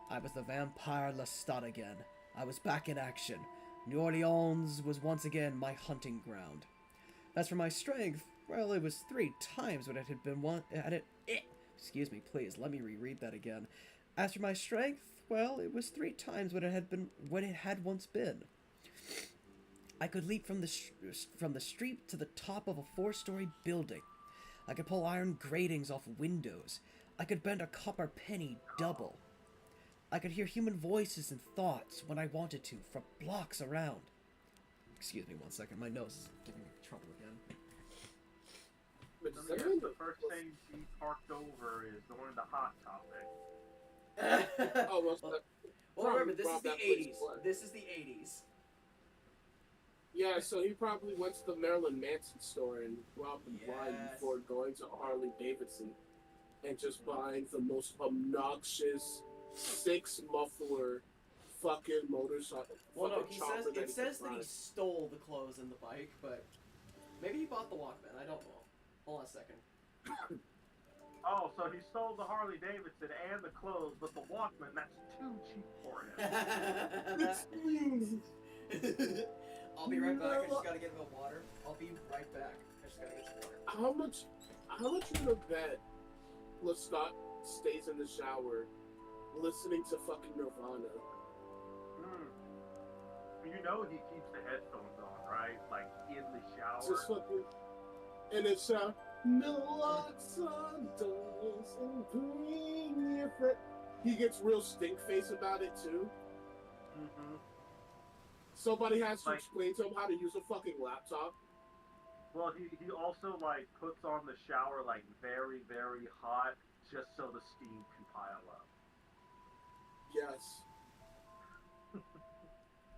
I was the vampire Lestat again. I was back in action. New Orleans was once again my hunting ground. As for my strength, well, it was 3 times what it had been Excuse me, please, let me reread that again. As for my strength, well, it was 3 times what it had once been. I could leap from the street to the top of a 4-story building. I could pull iron gratings off windows. I could bend a copper penny double. I could hear human voices and thoughts when I wanted to, from blocks around. Excuse me 1 second, my nose is giving me trouble again. I guess the first thing he parked over is going to Hot Topic. Well, remember, this is the 80s. This is the 80s. Yeah, so he probably went to the Marilyn Manson store and robbed him blind before going to Harley Davidson and just buying the most obnoxious 6-muffler fucking motorcycle. Well, no, it says that he stole the clothes and the bike, but maybe he bought the Walkman. I don't know. Hold on a second. Oh, so he stole the Harley Davidson and the clothes, but the Walkman, that's too cheap for him. I'll be right back. I just gotta get a bit of water. I'll be right back. I just gotta get some water. How much you gonna bet Lestat stays in the shower listening to fucking Nirvana? You know he keeps the headphones on, right? Like, in the shower. Just fucking... And it's no locks on doors and bring your friend. He gets real stink face about it too. Mm-hmm. Somebody has to explain to him how to use a fucking laptop. Well, he also like puts on the shower like very, very hot just so the steam can pile up. Yes.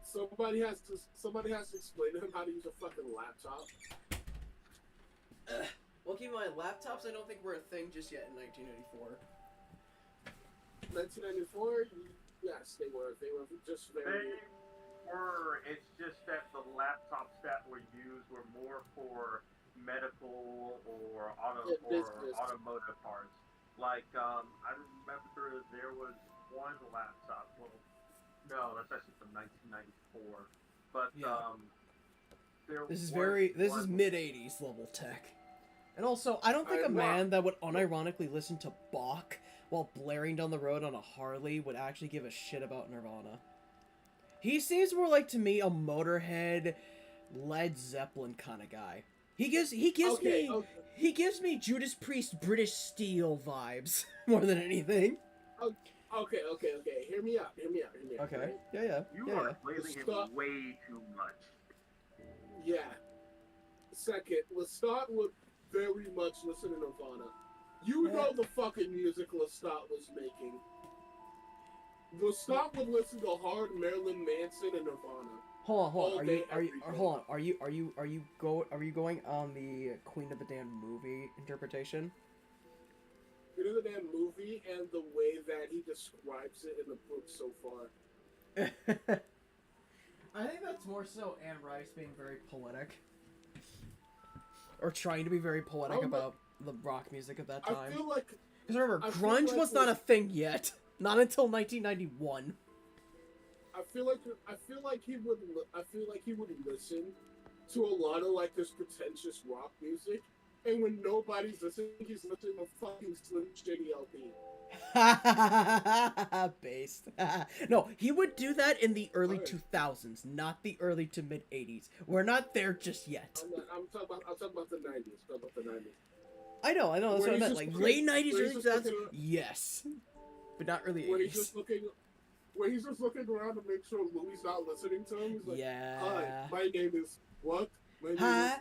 Somebody has to explain to him how to use a fucking laptop. Well, keep in mind, laptops I don't think were a thing just yet in 1984. 1994. Yes, they were. They were just very. They were. It's just that the laptops that were used were more for medical or Business. automotive parts. Like I remember there was one laptop. Well, no, that's actually from 1994. But Yeah. there This is was this is one. mid '80s level tech. And also, I don't think a I'm man that would unironically listen to Bach while blaring down the road on a Harley would actually give a shit about Nirvana. He seems more like to me a Motorhead, Led Zeppelin kind of guy. Okay, okay, He gives me Judas Priest British Steel vibes more than anything. okay. Hear me out. Hear me out. Hear me out. Okay. Right? Yeah. You Yeah. are praising him Stop. way too much. Yeah. Second, Lestat would very much listen to Nirvana. You know the fucking music Lestat was making. Lestat would listen to hard Marilyn Manson and Nirvana. Hold on. All Are day, you every day. hold on? Are you going on the Queen of the Damned movie interpretation? You know the damn movie and the way that he describes it in the book so far. I think that's more so Anne Rice being very poetic. Or trying to be very poetic about the rock music of that time. I feel like Because remember, I feel grunge like was not a thing yet. Not until 1991. I feel like he would listen to a lot of like this pretentious rock music, and when nobody's listening, he's listening to fucking Slim Shady LP. Based. No, he would do that in the early Alright. 2000s, not the early to mid 80s. We're not there just yet. I'm talking about the 90s. I'm talking about the 90s. I know, that's Where what I he's meant. just Like looking- late 90s, where early he's 2000s, just looking- yes. But not early When 80s. he's just looking around to make sure Louis not listening to him. He's like, Yeah. "Hi, my name is what?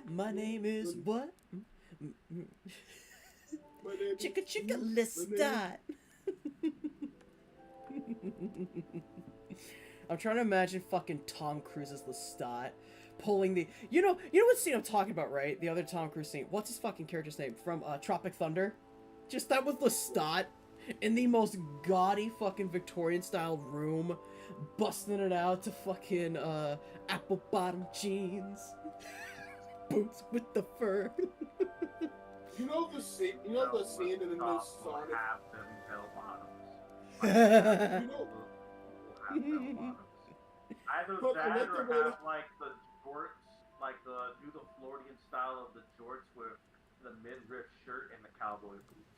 My name is what? My name Chicka is chicka my Lestat. I'm trying to imagine fucking Tom Cruise's Lestat pulling the you know what scene I'm talking about, right? The other Tom Cruise scene. What's his fucking character's name from Tropic Thunder? Just that with Lestat in the most gaudy fucking Victorian style room, busting it out to fucking apple bottom jeans, boots with the fur. You know the scene in the new Sonic. Have them bell bottoms. You know, Have bell bottoms. Either But I that like the or way have that- like the jorts, like do the Floridian style of the jorts with the midriff shirt and the cowboy boots.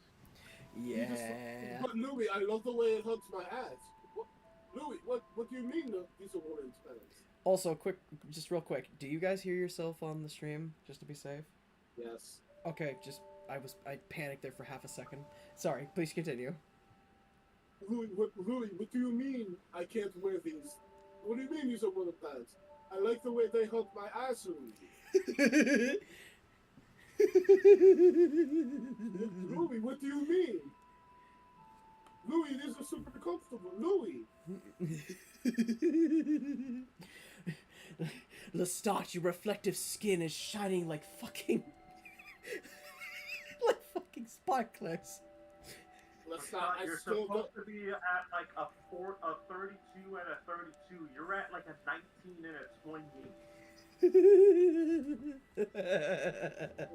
Yeah. But Louis, I love the way it hugs my ass. Louis, what do you mean these are women's pants? Also, real quick, do you guys hear yourself on the stream, just to be safe? Yes. Okay, I panicked there for half a second. Sorry, please continue. Louis, what do you mean I can't wear these? What do you mean these are women's pants? I like the way they hug my ass, Louis. Louis, what do you mean? Louis, these are super comfortable. Louis. Lestat, your reflective skin is shining like fucking... like fucking sparklers. Lestat, You're supposed to be at like a 32 and a 32. You're at like a 19 and a 28.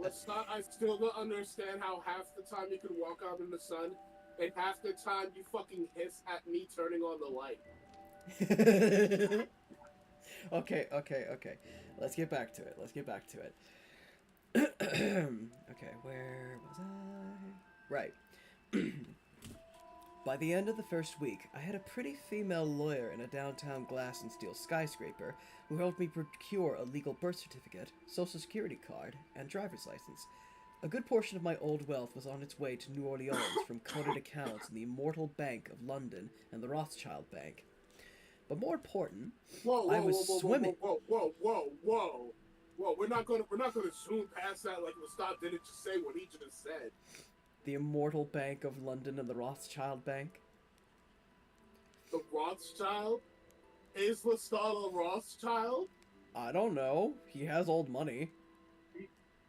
Lestat, I still don't understand how half the time you can walk out in the sun and half the time you fucking hiss at me turning on the light. Okay. Let's get back to it. Okay, where was I? Right. By the end of the first week, I had a pretty female lawyer in a downtown glass and steel skyscraper who helped me procure a legal birth certificate, social security card, and driver's license. A good portion of my old wealth was on its way to New Orleans from coded accounts in the Immortal Bank of London and the Rothschild Bank. But more important, I was swimming. Whoa! We're not gonna zoom past that like Lestat didn't just say what he just said. The Immortal Bank of London and the Rothschild Bank. The Rothschild? Is Lestat a Rothschild? I don't know. He has old money.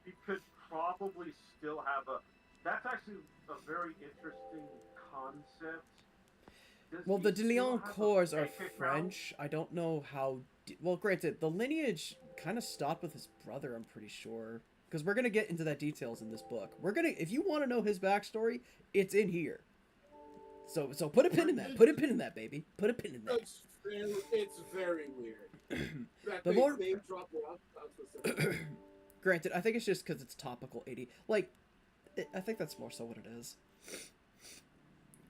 He could probably still have a. That's actually a very interesting concept. Well, the he De still Leon have a cores are bank account? French. I don't know how. Well, granted, the lineage kind of stopped with his brother. I'm pretty sure, because we're gonna get into that details in this book. We're gonna, if you want to know his backstory, it's in here. So put a pin in that. Put a pin in that, baby. Put a pin in that. It's very weird. That The they more- name drop Rob specifically. Granted, I think it's just because it's topical 80. Like, I think that's more so what it is.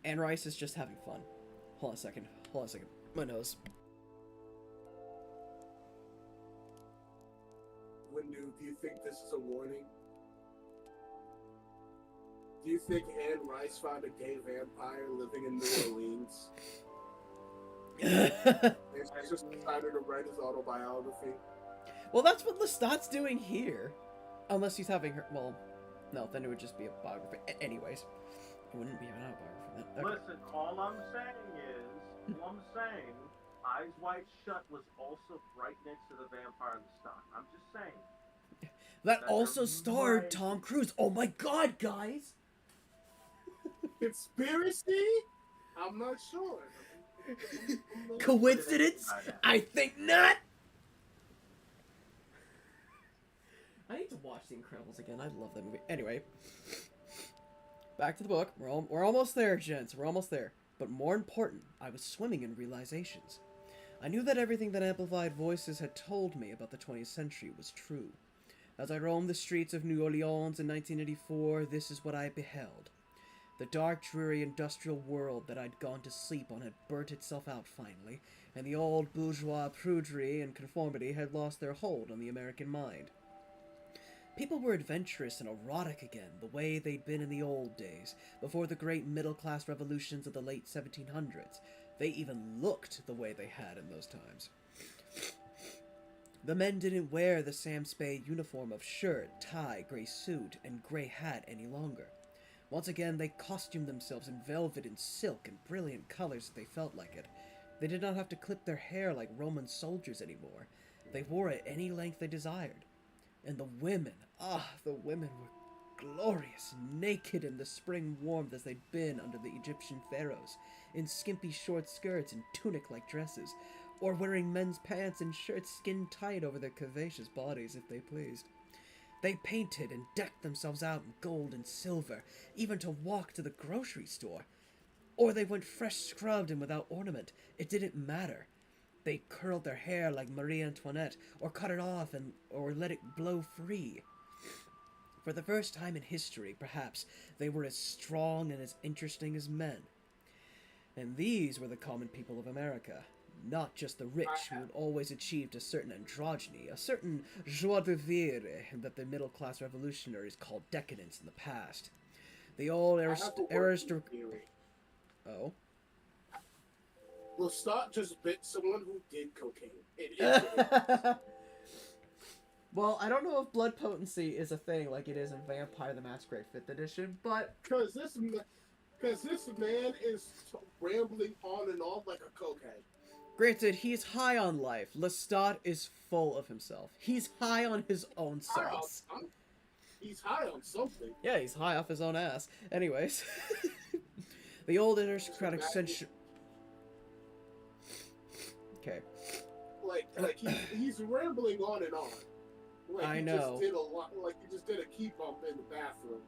And Rice is just having fun. Hold on a second. Hold on a second. My nose. Windu, do you think this is a warning? Do you think Anne Rice found a gay vampire living in New Orleans? And she just decided to write his autobiography? Well, that's what Lestat's doing here. Unless he's having her. Well, no, then it would just be a biography. Anyways, it wouldn't be an autobiography then. Okay. Listen, all I'm saying, Eyes Wide Shut was also right next to the Vampire Lestat. I'm just saying. That also starred Tom Cruise. Oh my god, guys! Conspiracy? I'm not sure. Coincidence? I think not! I need to watch The Incredibles again. I love that movie. Anyway, back to the book. We're almost there, gents. We're almost there. But more important, I was swimming in realizations. I knew that everything that amplified voices had told me about the 20th century was true. As I roamed the streets of New Orleans in 1984, this is what I beheld. The dark, dreary industrial world that I'd gone to sleep on had burnt itself out finally, and the old bourgeois prudery and conformity had lost their hold on the American mind. People were adventurous and erotic again, the way they'd been in the old days, before the great middle-class revolutions of the late 1700s. They even looked the way they had in those times. The men didn't wear the Sam Spade uniform of shirt, tie, grey suit, and grey hat any longer. Once again, they costumed themselves in velvet and silk and brilliant colors if they felt like it. They did not have to clip their hair like Roman soldiers anymore. They wore it any length they desired. And the women, the women were glorious, naked in the spring warmth as they'd been under the Egyptian pharaohs, in skimpy short skirts and tunic-like dresses, or wearing men's pants and shirts skin tight over their curvaceous bodies if they pleased. They painted and decked themselves out in gold and silver, even to walk to the grocery store. Or they went fresh scrubbed and without ornament. It didn't matter. They curled their hair like Marie Antoinette, or cut it off or let it blow free. For the first time in history, perhaps, they were as strong and as interesting as men. And these were the common people of America, not just the rich who had always achieved a certain androgyny, a certain joie de vivre that the middle-class revolutionaries called decadence in the past. The old aristocrat... Oh? Lestat just bit someone who did cocaine. It is. Well, I don't know if blood potency is a thing like it is in Vampire the Masquerade 5th edition, but... Because this man is rambling on and on like a cokehead. Granted, he's high on life. Lestat is full of himself. He's high on his own sauce. He's high on something. Yeah, he's high off his own ass. Anyways. The old aristocratic century... Okay. Like he's rambling on and on. Like I he know. Just did a lot. Like he just did a key bump in the bathroom.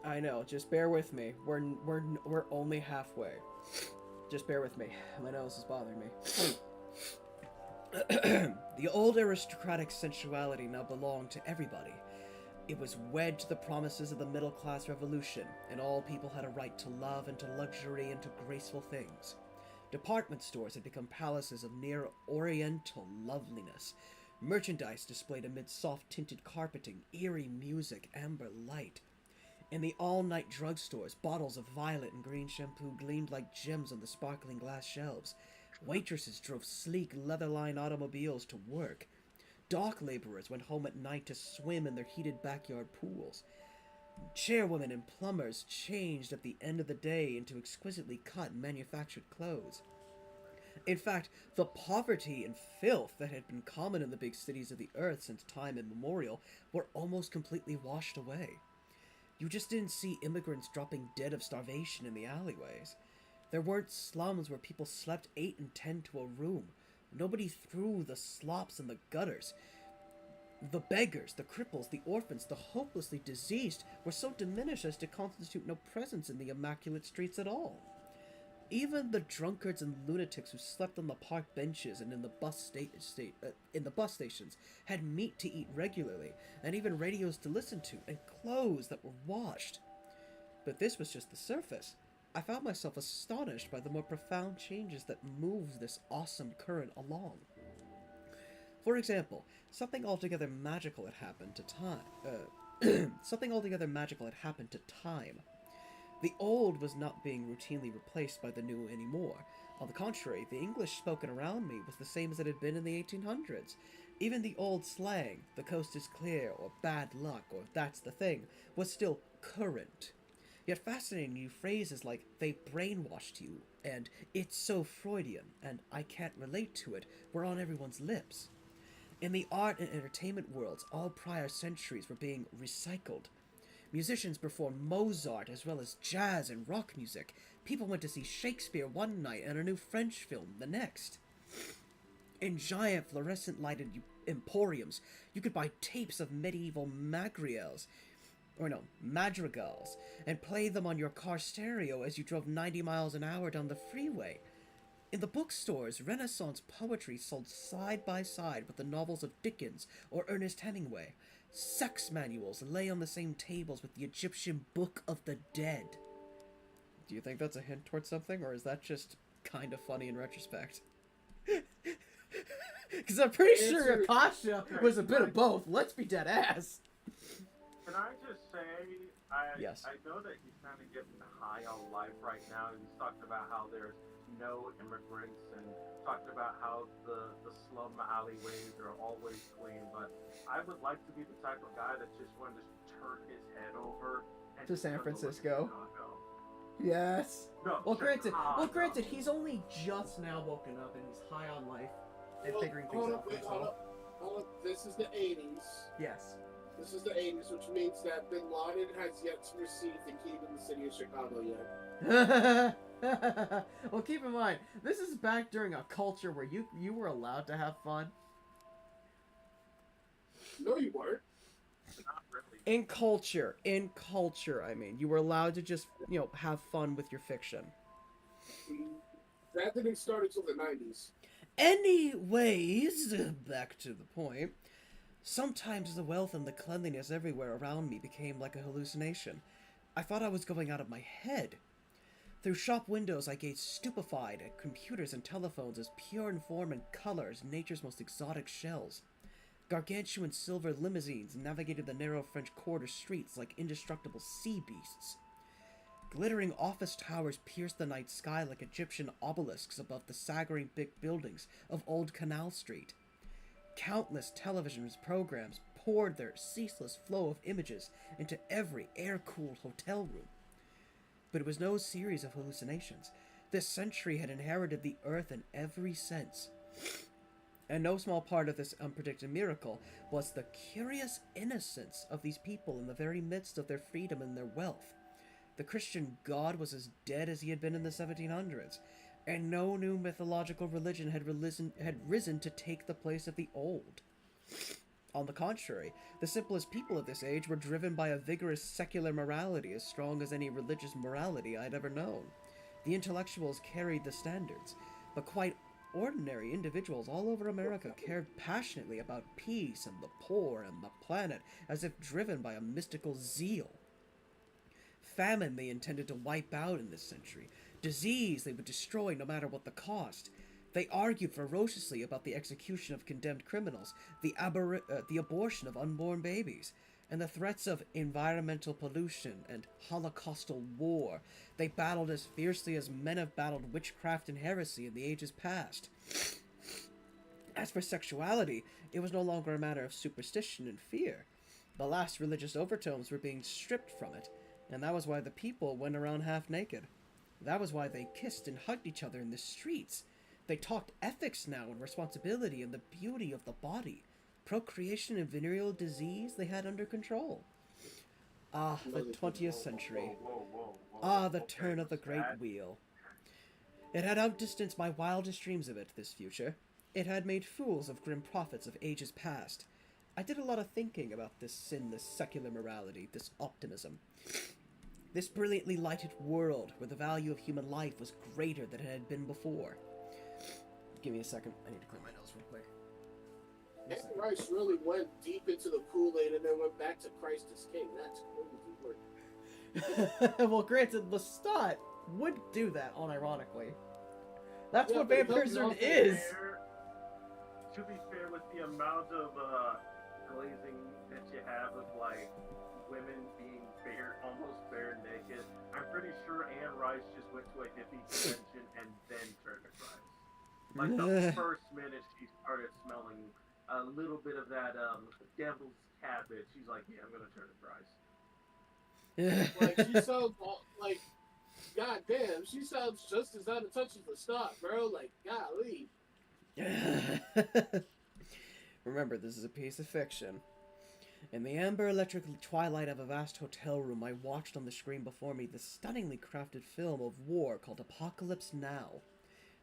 I know. Just bear with me. We're only halfway. Just bear with me. My nose is bothering me. The old aristocratic sensuality now belonged to everybody. It was wed to the promises of the middle-class revolution, and all people had a right to love and to luxury and to graceful things. Department stores had become palaces of near oriental loveliness. Merchandise displayed amid soft-tinted carpeting, eerie music, amber light. In the all-night drugstores, bottles of violet and green shampoo gleamed like gems on the sparkling glass shelves. Waitresses drove sleek, leather-lined automobiles to work. Dock laborers went home at night to swim in their heated backyard pools. Chairwomen and plumbers changed at the end of the day into exquisitely cut and manufactured clothes. In fact, the poverty and filth that had been common in the big cities of the earth since time immemorial were almost completely washed away. You just didn't see immigrants dropping dead of starvation in the alleyways. There weren't slums where people slept 8 and 10 to a room. Nobody threw the slops in the gutters. The beggars, the cripples, the orphans, the hopelessly diseased were so diminished as to constitute no presence in the immaculate streets at all. Even the drunkards and lunatics who slept on the park benches and in the bus stations had meat to eat regularly, and even radios to listen to, and clothes that were washed. But this was just the surface. I found myself astonished by the more profound changes that moved this awesome current along. For example, something altogether magical had happened to time. Something altogether magical had happened to time. The old was not being routinely replaced by the new anymore. On the contrary, the English spoken around me was the same as it had been in the 1800s. Even the old slang, "the coast is clear," or "bad luck," or "that's the thing," was still current. Yet fascinating new phrases like "they brainwashed you" and "it's so Freudian" and "I can't relate to it" were on everyone's lips. In the art and entertainment worlds, all prior centuries were being recycled. Musicians performed Mozart as well as jazz and rock music. People went to see Shakespeare one night and a new French film the next. In giant fluorescent lighted emporiums, you could buy tapes of medieval madrigals, and play them on your car stereo as you drove 90 miles an hour down the freeway. In the bookstores, Renaissance poetry sold side by side with the novels of Dickens or Ernest Hemingway. Sex manuals lay on the same tables with the Egyptian Book of the Dead. Do you think that's a hint towards something, or is that just kind of funny in retrospect? Because I'm pretty sure Akasha was a bit of both. Let's be dead ass. Can I just say, Yes. I know that he's kind of getting high on life right now. He's talked about how there's no immigrants and talked about how the slum alleyways are always clean, but I would like to be the type of guy that just wanted to turn his head over and To San just go to Francisco. Chicago. Yes. No, Well, granted, Chicago. he's only just now woken up and he's high on life and Well, figuring things out for himself. Hold up. This is the 80s. Yes. This is the 80s, which means that Bin Laden has yet to receive the key to the city of Chicago yet. Well, keep in mind, this is back during a culture where you were allowed to have fun. No, you weren't. Not really. In culture, I mean, you were allowed to just, have fun with your fiction. That didn't start until the 90s. Anyways, back to the point. Sometimes the wealth and the cleanliness everywhere around me became like a hallucination. I thought I was going out of my head. Through shop windows, I gazed stupefied at computers and telephones as pure in form and color as nature's most exotic shells. Gargantuan silver limousines navigated the narrow French Quarter streets like indestructible sea beasts. Glittering office towers pierced the night sky like Egyptian obelisks above the sagging big buildings of Old Canal Street. Countless television programs poured their ceaseless flow of images into every air-cooled hotel room. But it was no series of hallucinations. This century had inherited the earth in every sense. And no small part of this unpredicted miracle was the curious innocence of these people in the very midst of their freedom and their wealth. The Christian God was as dead as he had been in the 1700s, and no new mythological religion had risen to take the place of the old. On the contrary, the simplest people of this age were driven by a vigorous secular morality as strong as any religious morality I'd ever known. The intellectuals carried the standards, but quite ordinary individuals all over America cared passionately about peace and the poor and the planet, as if driven by a mystical zeal. Famine they intended to wipe out in this century. Disease they would destroy no matter what the cost. They argued ferociously about the execution of condemned criminals, the abortion of unborn babies, and the threats of environmental pollution and holocaustal war. They battled as fiercely as men have battled witchcraft and heresy in the ages past. As for sexuality, it was no longer a matter of superstition and fear. The last religious overtones were being stripped from it, and that was why the people went around half naked. That was why they kissed and hugged each other in the streets. They talked ethics now and responsibility and the beauty of the body. Procreation and venereal disease they had under control. Ah, the 20th century. Whoa. Ah, the Okay, turn of the great Lestat. wheel. It had outdistanced my wildest dreams of it, this future. It had made fools of grim prophets of ages past. I did a lot of thinking about this sin, this secular morality, this optimism. This brilliantly lighted world where the value of human life was greater than it had been before. Give me a second. I need to clear my nose real quick. Anne Rice really went deep into the Kool-Aid and then went back to Christ is King. That's crazy work. Well, granted, Lestat would do that, unironically. That's Yeah, what but it vampirism doesn't is! To be fair, with the amount of glazing that you have with like women being almost bare naked, I'm pretty sure Anne Rice just went to a hippie convention and then turned to Christ. Like the first minute she started smelling a little bit of that devil's cabbage, she's like, yeah, I'm gonna turn to Christ. Like, she sounds like, goddamn, she sounds just as out of touch as the start, bro. Like, golly. Remember, this is a piece of fiction. In the amber electric twilight of a vast hotel room, I watched on the screen before me the stunningly crafted film of war called Apocalypse Now.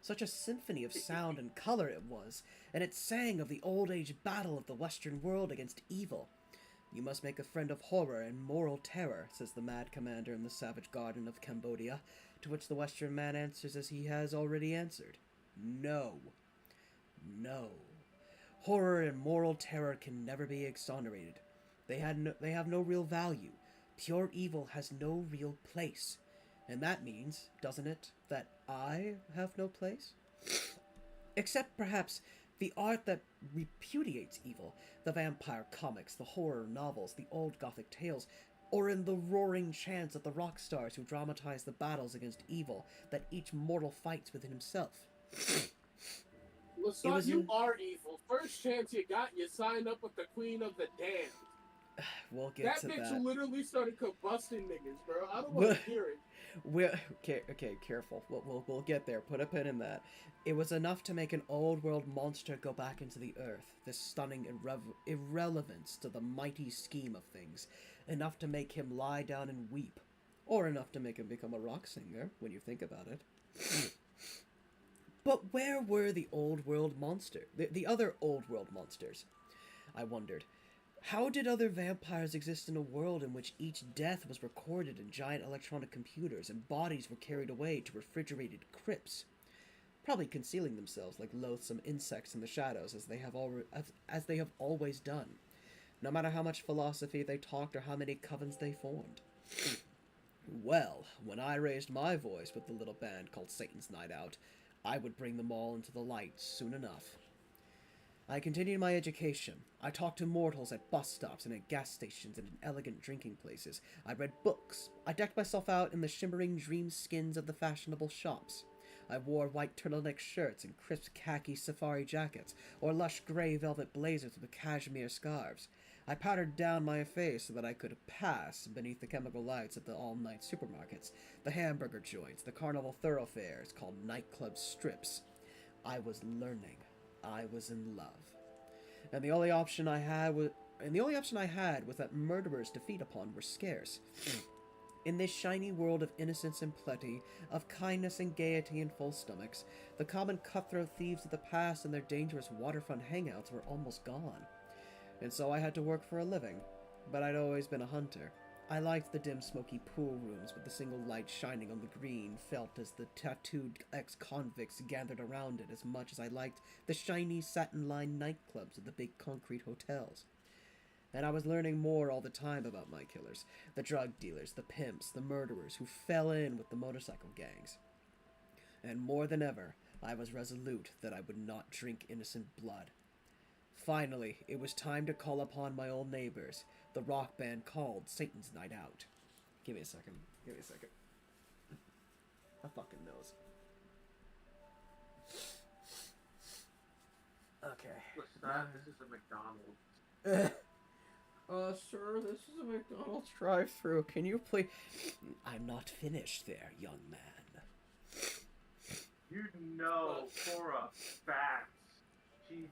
Such a symphony of sound and color it was, and it sang of the old-age battle of the Western world against evil. You must make a friend of horror and moral terror, says the mad commander in the savage garden of Cambodia, to which the Western man answers as he has already answered. No. No. Horror and moral terror can never be exonerated. They have no real value. Pure evil has no real place. And that means, doesn't it, that I have no place? Except, perhaps, the art that repudiates evil, the vampire comics, the horror novels, the old Gothic tales, or in the roaring chants of the rock stars who dramatize the battles against evil that each mortal fights within himself. Lestat, you are evil. First chance you got, you signed up with the Queen of the Damned. We'll get to That that. bitch literally started combusting niggas, bro. I don't want to hear it. Okay, careful. We'll get there. Put a pin in that. It was enough to make an old world monster go back into the earth. This stunning irrelevance to the mighty scheme of things. Enough to make him lie down and weep. Or enough to make him become a rock singer, when you think about it. But where were the old world the other old world monsters? I wondered. How did other vampires exist in a world in which each death was recorded in giant electronic computers and bodies were carried away to refrigerated crypts? Probably concealing themselves like loathsome insects in the shadows as they have always done, no matter how much philosophy they talked or how many covens they formed. Well, when I raised my voice with the little band called Satan's Night Out, I would bring them all into the light soon enough. I continued my education. I talked to mortals at bus stops and at gas stations and in elegant drinking places. I read books. I decked myself out in the shimmering dream skins of the fashionable shops. I wore white turtleneck shirts and crisp khaki safari jackets, or lush gray velvet blazers with cashmere scarves. I powdered down my face so that I could pass beneath the chemical lights of the all-night supermarkets, the hamburger joints, the carnival thoroughfares called nightclub strips. I was learning. I was in love. And the only option I had was that murderers to feed upon were scarce. In this shiny world of innocence and plenty, of kindness and gaiety and full stomachs, the common cutthroat thieves of the past and their dangerous waterfront hangouts were almost gone. And so I had to work for a living. But I'd always been a hunter. I liked the dim, smoky pool rooms with the single light shining on the green felt as the tattooed ex-convicts gathered around it as much as I liked the shiny, satin-lined nightclubs of the big concrete hotels. And I was learning more all the time about my killers, the drug dealers, the pimps, the murderers who fell in with the motorcycle gangs. And more than ever, I was resolute that I would not drink innocent blood. Finally, it was time to call upon my old neighbors, the rock band called Satan's Night Out. Give me a second. My fucking nose. Okay. This is a McDonald's. Sir, this is a McDonald's drive-thru. Can you please... I'm not finished there, young man. You know for a fact he's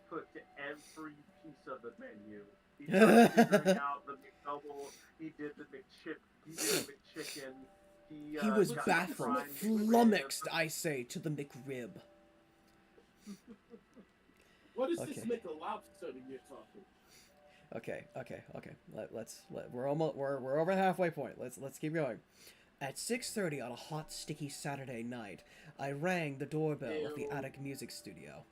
put to every piece of the menu. He started figuring out the McDouble, he did the McChip, he did the McChicken, He was got baffled, primed flummoxed, I say, to the McRib. What is this Okay. make a lobster that you're talking? Okay. We're over the halfway point. Let's keep going. At 6:30 on a hot, sticky Saturday night, I rang the doorbell of the Ew. attic music studio.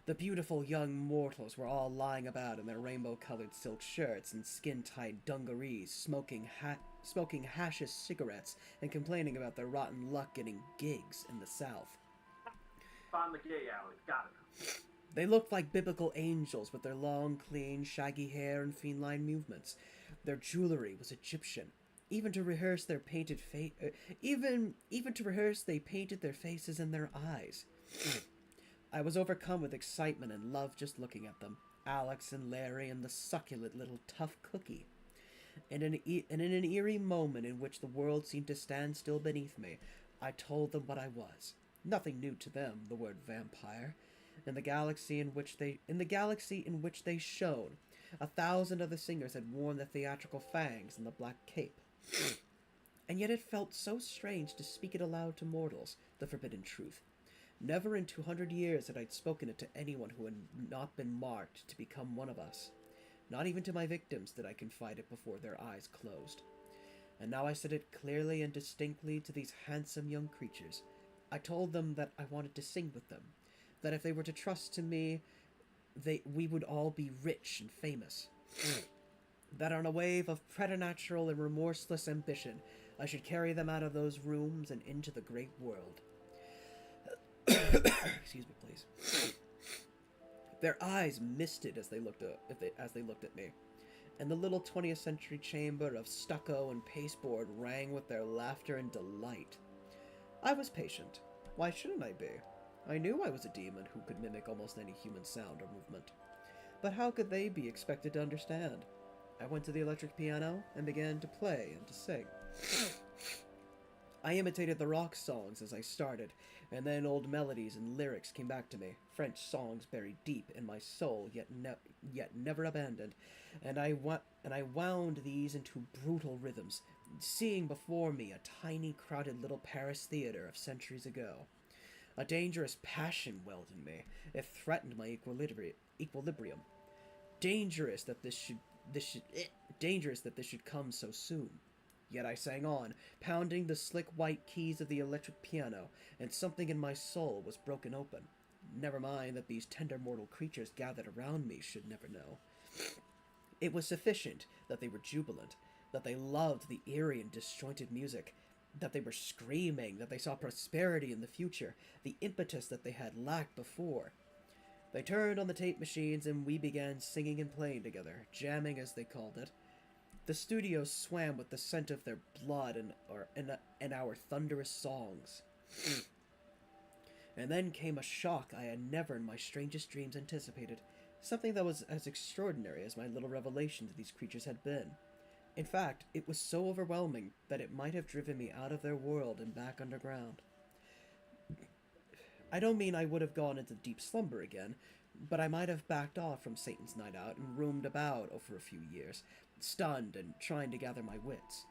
The beautiful young mortals were all lying about in their rainbow-colored silk shirts and skin-tight dungarees, smoking hashish cigarettes and complaining about their rotten luck getting gigs in the South. Found the gay alley. Got it. They looked like biblical angels with their long, clean, shaggy hair and feline movements. Their jewelry was Egyptian. Even to rehearse their painted even to rehearse, they painted their faces and their eyes. I was overcome with excitement and love just looking at them. Alex and Larry and the succulent little tough cookie. And in an eerie moment in which the world seemed to stand still beneath me, I told them what I was. Nothing new to them, the word vampire. In the galaxy in which they shone, 1,000 other singers had worn the theatrical fangs and the black cape. And yet it felt so strange to speak it aloud to mortals, the forbidden truth. Never in 200 years had I spoken it to anyone who had not been marked to become one of us. Not even to my victims did I confide it before their eyes closed. And now I said it clearly and distinctly to these handsome young creatures. I told them that I wanted to sing with them, that if they were to trust to me, we would all be rich and famous. That on a wave of preternatural and remorseless ambition, I should carry them out of those rooms and into the great world. Excuse me, please. Their eyes misted as they looked at me, and the little 20th century chamber of stucco and pasteboard rang with their laughter and delight. I was patient. Why shouldn't I be? I knew I was a demon who could mimic almost any human sound or movement. But how could they be expected to understand? I went to the electric piano and began to play and to sing. I imitated the rock songs as I started, and then old melodies and lyrics came back to me, French songs buried deep in my soul, yet never abandoned, and I wound these into brutal rhythms, seeing before me a tiny, crowded little Paris theater of centuries ago. A dangerous passion welled in me. It threatened my equilibrium. Dangerous that this should come so soon. Yet I sang on, pounding the slick white keys of the electric piano, and something in my soul was broken open. Never mind that these tender mortal creatures gathered around me should never know. It was sufficient that they were jubilant, that they loved the eerie and disjointed music, that they were screaming, that they saw prosperity in the future, the impetus that they had lacked before. They turned on the tape machines and we began singing and playing together, jamming as they called it. The studio swam with the scent of their blood and our thunderous songs. And then came a shock I had never in my strangest dreams anticipated, something that was as extraordinary as my little revelation to these creatures had been. In fact, it was so overwhelming that it might have driven me out of their world and back underground. I don't mean I would have gone into deep slumber again, but I might have backed off from Satan's night out and roamed about for a few years, stunned and trying to gather my wits.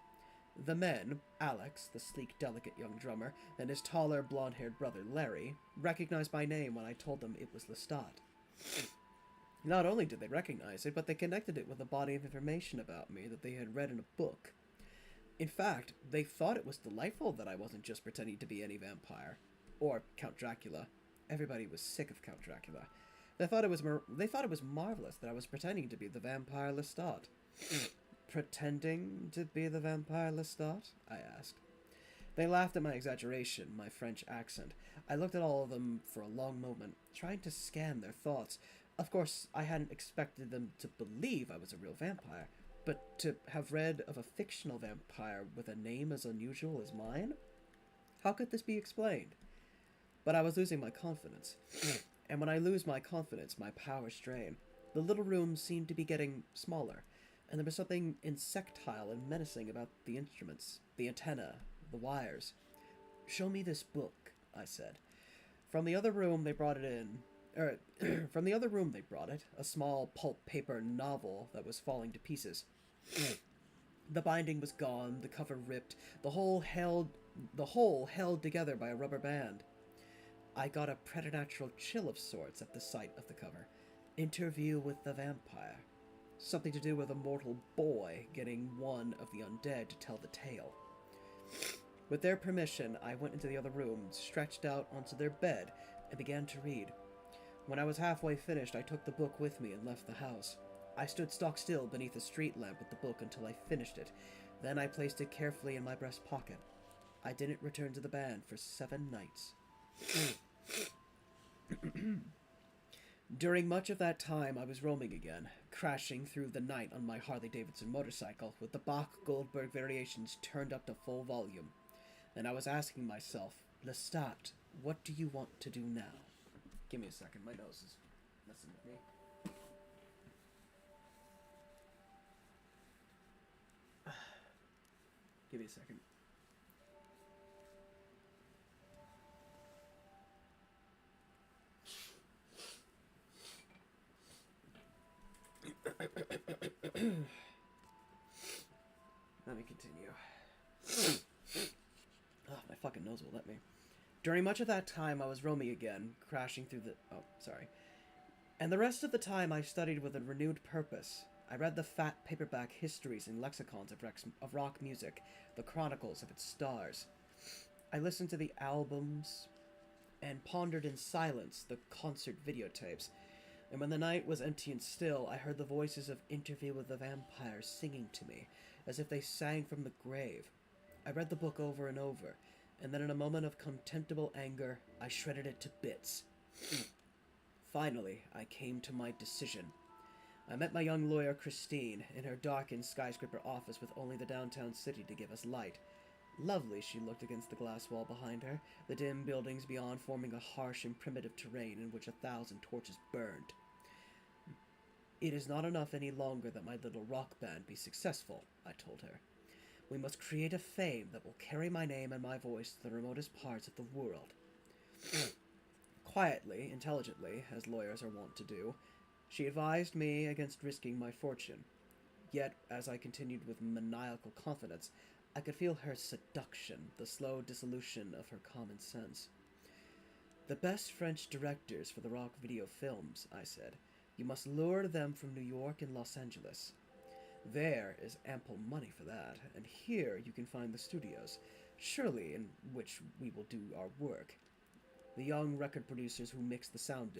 The men, Alex, the sleek, delicate young drummer, and his taller, blonde-haired brother, Larry, recognized my name when I told them it was Lestat. Not only did they recognize it, but they connected it with a body of information about me that they had read in a book. In fact, they thought it was delightful that I wasn't just pretending to be any vampire. Or Count Dracula. Everybody was sick of Count Dracula. They thought it was marvelous that I was pretending to be the vampire Lestat. Pretending to be the vampire Lestat? I asked. They laughed at my exaggeration, my French accent. I looked at all of them for a long moment, trying to scan their thoughts. Of course, I hadn't expected them to believe I was a real vampire, but to have read of a fictional vampire with a name as unusual as mine? How could this be explained? But I was losing my confidence. And when I lose my confidence, my powers drain. The little room seemed to be getting smaller, and there was something insectile and menacing about the instruments, the antenna, the wires. "Show me this book," I said. From the other room they brought it, a small pulp paper novel that was falling to pieces. The binding was gone, the cover ripped, the whole held the whole held together by a rubber band. I got a preternatural chill of sorts at the sight of the cover. Interview with the Vampire. Something to do with a mortal boy getting one of the undead to tell the tale. With their permission, I went into the other room, stretched out onto their bed, and began to read. When I was halfway finished, I took the book with me and left the house. I stood stock still beneath a street lamp with the book until I finished it. Then I placed it carefully in my breast pocket. I didn't return to the band for 7 nights. During much of that time, I was roaming again, crashing through the night on my Harley-Davidson motorcycle with the Bach Goldberg variations turned up to full volume. And I was asking myself, Lestat, what do you want to do now? Give me a second, my nose is messing with me. Give me a second. Let me continue. Oh, my fucking nose will let me. During much of that time, I was roaming again, crashing through the... Oh, sorry. And the rest of the time, I studied with a renewed purpose. I read the fat paperback histories and lexicons of rock music, the chronicles of its stars. I listened to the albums and pondered in silence the concert videotapes. And when the night was empty and still, I heard the voices of Interview with the Vampire singing to me, as if they sang from the grave. I read the book over and over, and then in a moment of contemptible anger, I shredded it to bits. Finally, I came to my decision. I met my young lawyer, Christine, in her darkened skyscraper office with only the downtown city to give us light. Lovely she looked against the glass wall behind her, the dim buildings beyond forming a harsh and primitive terrain in which 1,000 torches burned. It is not enough any longer that my little rock band be successful, I told her. We must create a fame that will carry my name and my voice to the remotest parts of the world. Quietly, intelligently, as lawyers are wont to do, she advised me against risking my fortune. Yet, as I continued with maniacal confidence, I could feel her seduction, the slow dissolution of her common sense. The best French directors for the rock video films, I said. You must lure them from New York and Los Angeles. There is ample money for that, and here you can find the studios, surely in which we will do our work. The young record producers who mix the sound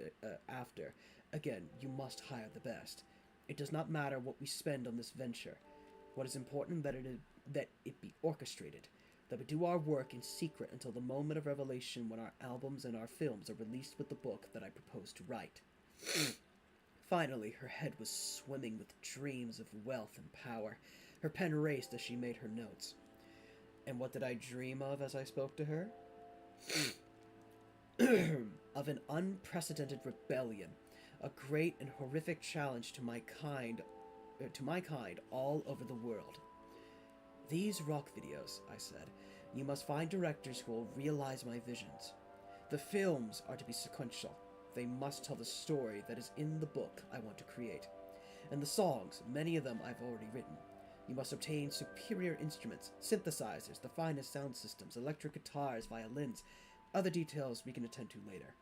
after. Again, you must hire the best. It does not matter what we spend on this venture. What is important that it be orchestrated, that we do our work in secret until the moment of revelation when our albums and our films are released with the book that I propose to write. Finally, her head was swimming with dreams of wealth and power. Her pen raced as she made her notes. And what did I dream of as I spoke to her? Of an unprecedented rebellion, a great and horrific challenge to my kind all over the world. These rock videos, I said, you must find directors who will realize my visions. The films are to be sequential. They must tell the story that is in the book I want to create. And the songs, many of them I've already written. You must obtain superior instruments, synthesizers, the finest sound systems, electric guitars, violins. Other details we can attend to later.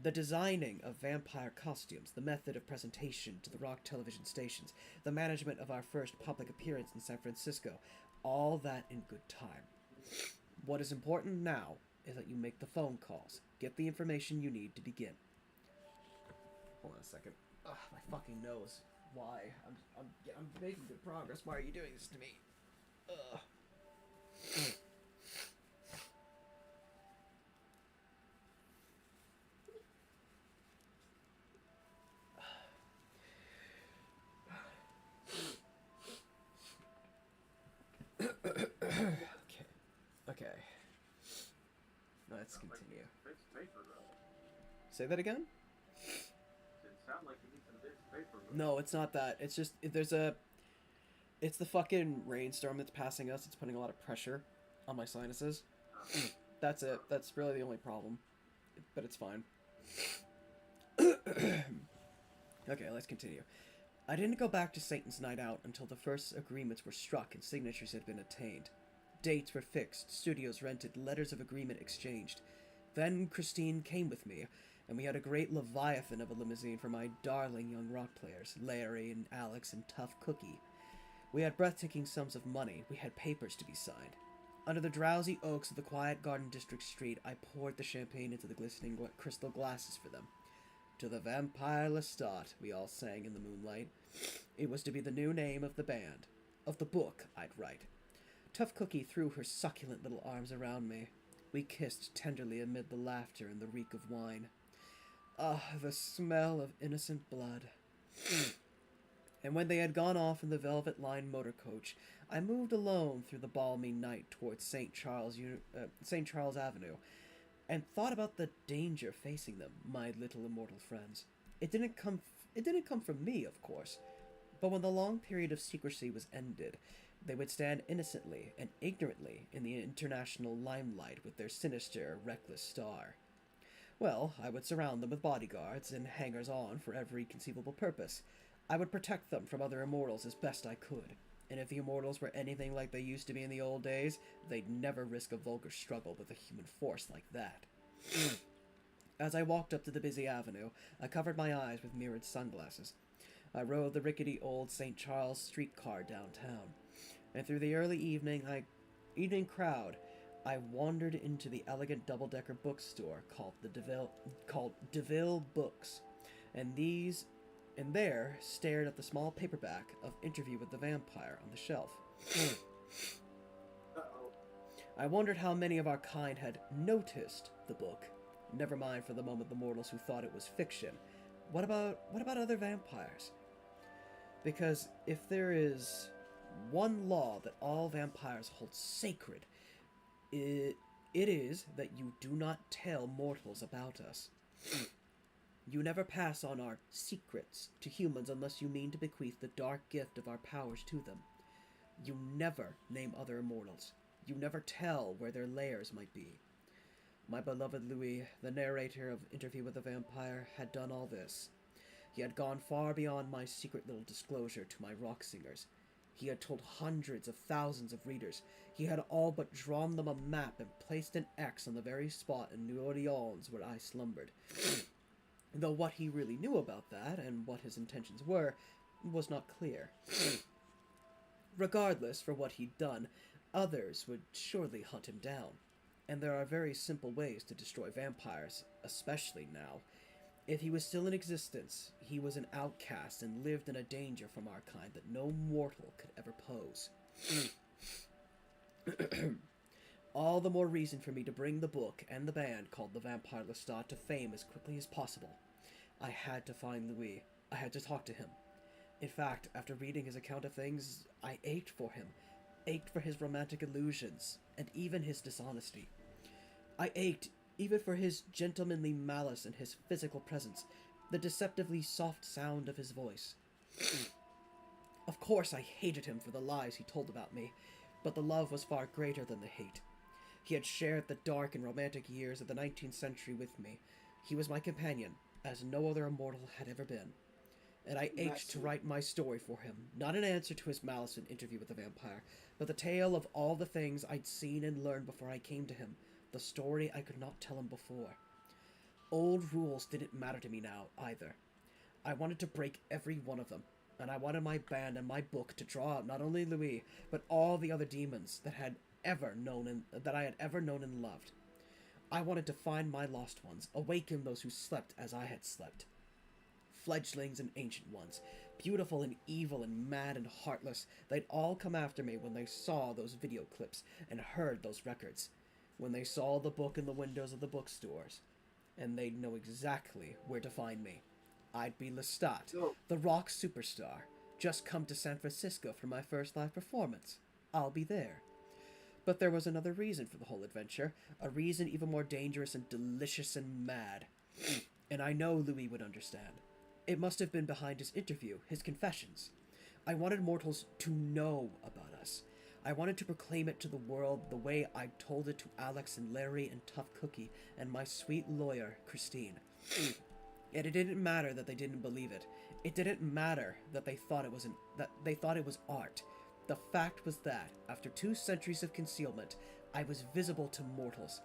The designing of vampire costumes, the method of presentation to the rock television stations, the management of our first public appearance in San Francisco, all that in good time. What is important now is that you make the phone calls, get the information you need to begin. Hold on a second. Ugh, my fucking nose. Why? I'm making good progress. Why are you doing this to me? Ugh. Okay. Let's continue. Say that again? It sounds like you need some big paper. No, it's not that. It's just it's the fucking rainstorm that's passing us. It's putting a lot of pressure on my sinuses. That's it. That's really the only problem. But it's fine. Okay, let's continue. I didn't go back to Satan's Night Out until the first agreements were struck and signatures had been obtained. Dates were fixed, studios rented, letters of agreement exchanged. Then Christine came with me, and we had a great leviathan of a limousine for my darling young rock players, Larry and Alex and Tough Cookie. We had breathtaking sums of money. We had papers to be signed. Under the drowsy oaks of the quiet Garden District street, I poured the champagne into the glistening crystal glasses for them. To the Vampire Lestat, we all sang in the moonlight. It was to be the new name of the band. Of the book I'd write. Tough Cookie threw her succulent little arms around me. We kissed tenderly amid the laughter and the reek of wine. Ah, the smell of innocent blood. And when they had gone off in the velvet-lined motor coach, I moved alone through the balmy night towards St. Charles Avenue, and thought about the danger facing them, my little immortal friends. It didn't come from me, of course, but when the long period of secrecy was ended, they would stand innocently and ignorantly in the international limelight with their sinister, reckless star. Well, I would surround them with bodyguards and hangers-on for every conceivable purpose. I would protect them from other immortals as best I could, and if the immortals were anything like they used to be in the old days, they'd never risk a vulgar struggle with a human force like that. As I walked up to the busy avenue, I covered my eyes with mirrored sunglasses. I rode the rickety old St. Charles streetcar downtown, and through the early evening crowd, I wandered into the elegant double-decker bookstore called DeVille Books, and there stared at the small paperback of Interview with the Vampire on the shelf. Uh-oh. I wondered how many of our kind had noticed the book. Never mind for the moment the mortals who thought it was fiction. What about other vampires? Because if there is one law that all vampires hold sacred, it is that you do not tell mortals about us. You never pass on our secrets to humans unless you mean to bequeath the dark gift of our powers to them. You never name other immortals. You never tell where their lairs might be. My beloved Louis, the narrator of Interview with the Vampire, had done all this. He had gone far beyond my secret little disclosure to my rock singers. He had told hundreds of thousands of readers. He had all but drawn them a map and placed an X on the very spot in New Orleans where I slumbered. Though what he really knew about that, and what his intentions were, was not clear. Regardless, for what he'd done, others would surely hunt him down. And there are very simple ways to destroy vampires, especially now. If he was still in existence, he was an outcast and lived in a danger from our kind that no mortal could ever pose. All the more reason for me to bring the book and the band called the Vampire Lestat to fame as quickly as possible. I had to find Louis. I had to talk to him. In fact, after reading his account of things, I ached for him. Ached for his romantic illusions, and even his dishonesty. I ached even for his gentlemanly malice and his physical presence, the deceptively soft sound of his voice. Of course I hated him for the lies he told about me, but the love was far greater than the hate. He had shared the dark and romantic years of the 19th century with me. He was my companion, as no other immortal had ever been. And I ached to write my story for him, not an answer to his malice in Interview with the Vampire, but the tale of all the things I'd seen and learned before I came to him, the story I could not tell him before. Old rules didn't matter to me now, either. I wanted to break every one of them, and I wanted my band and my book to draw out not only Louis, but all the other demons that I had ever known and loved. I wanted to find my lost ones, awaken those who slept as I had slept. Fledglings and ancient ones, beautiful and evil and mad and heartless, they'd all come after me when they saw those video clips and heard those records, when they saw the book in the windows of the bookstores, and they'd know exactly where to find me. I'd be Lestat, the rock superstar, just come to San Francisco for my first live performance. I'll be there. But there was another reason for the whole adventure, a reason even more dangerous and delicious and mad. And I know Louis would understand. It must have been behind his interview, his confessions. I wanted mortals to know about us. I wanted to proclaim it to the world the way I told it to Alex and Larry and Tough Cookie and my sweet lawyer, Christine. Yet it didn't matter that they didn't believe it. It didn't matter that they thought it was art. The fact was that, after 2 centuries of concealment, I was visible to mortals.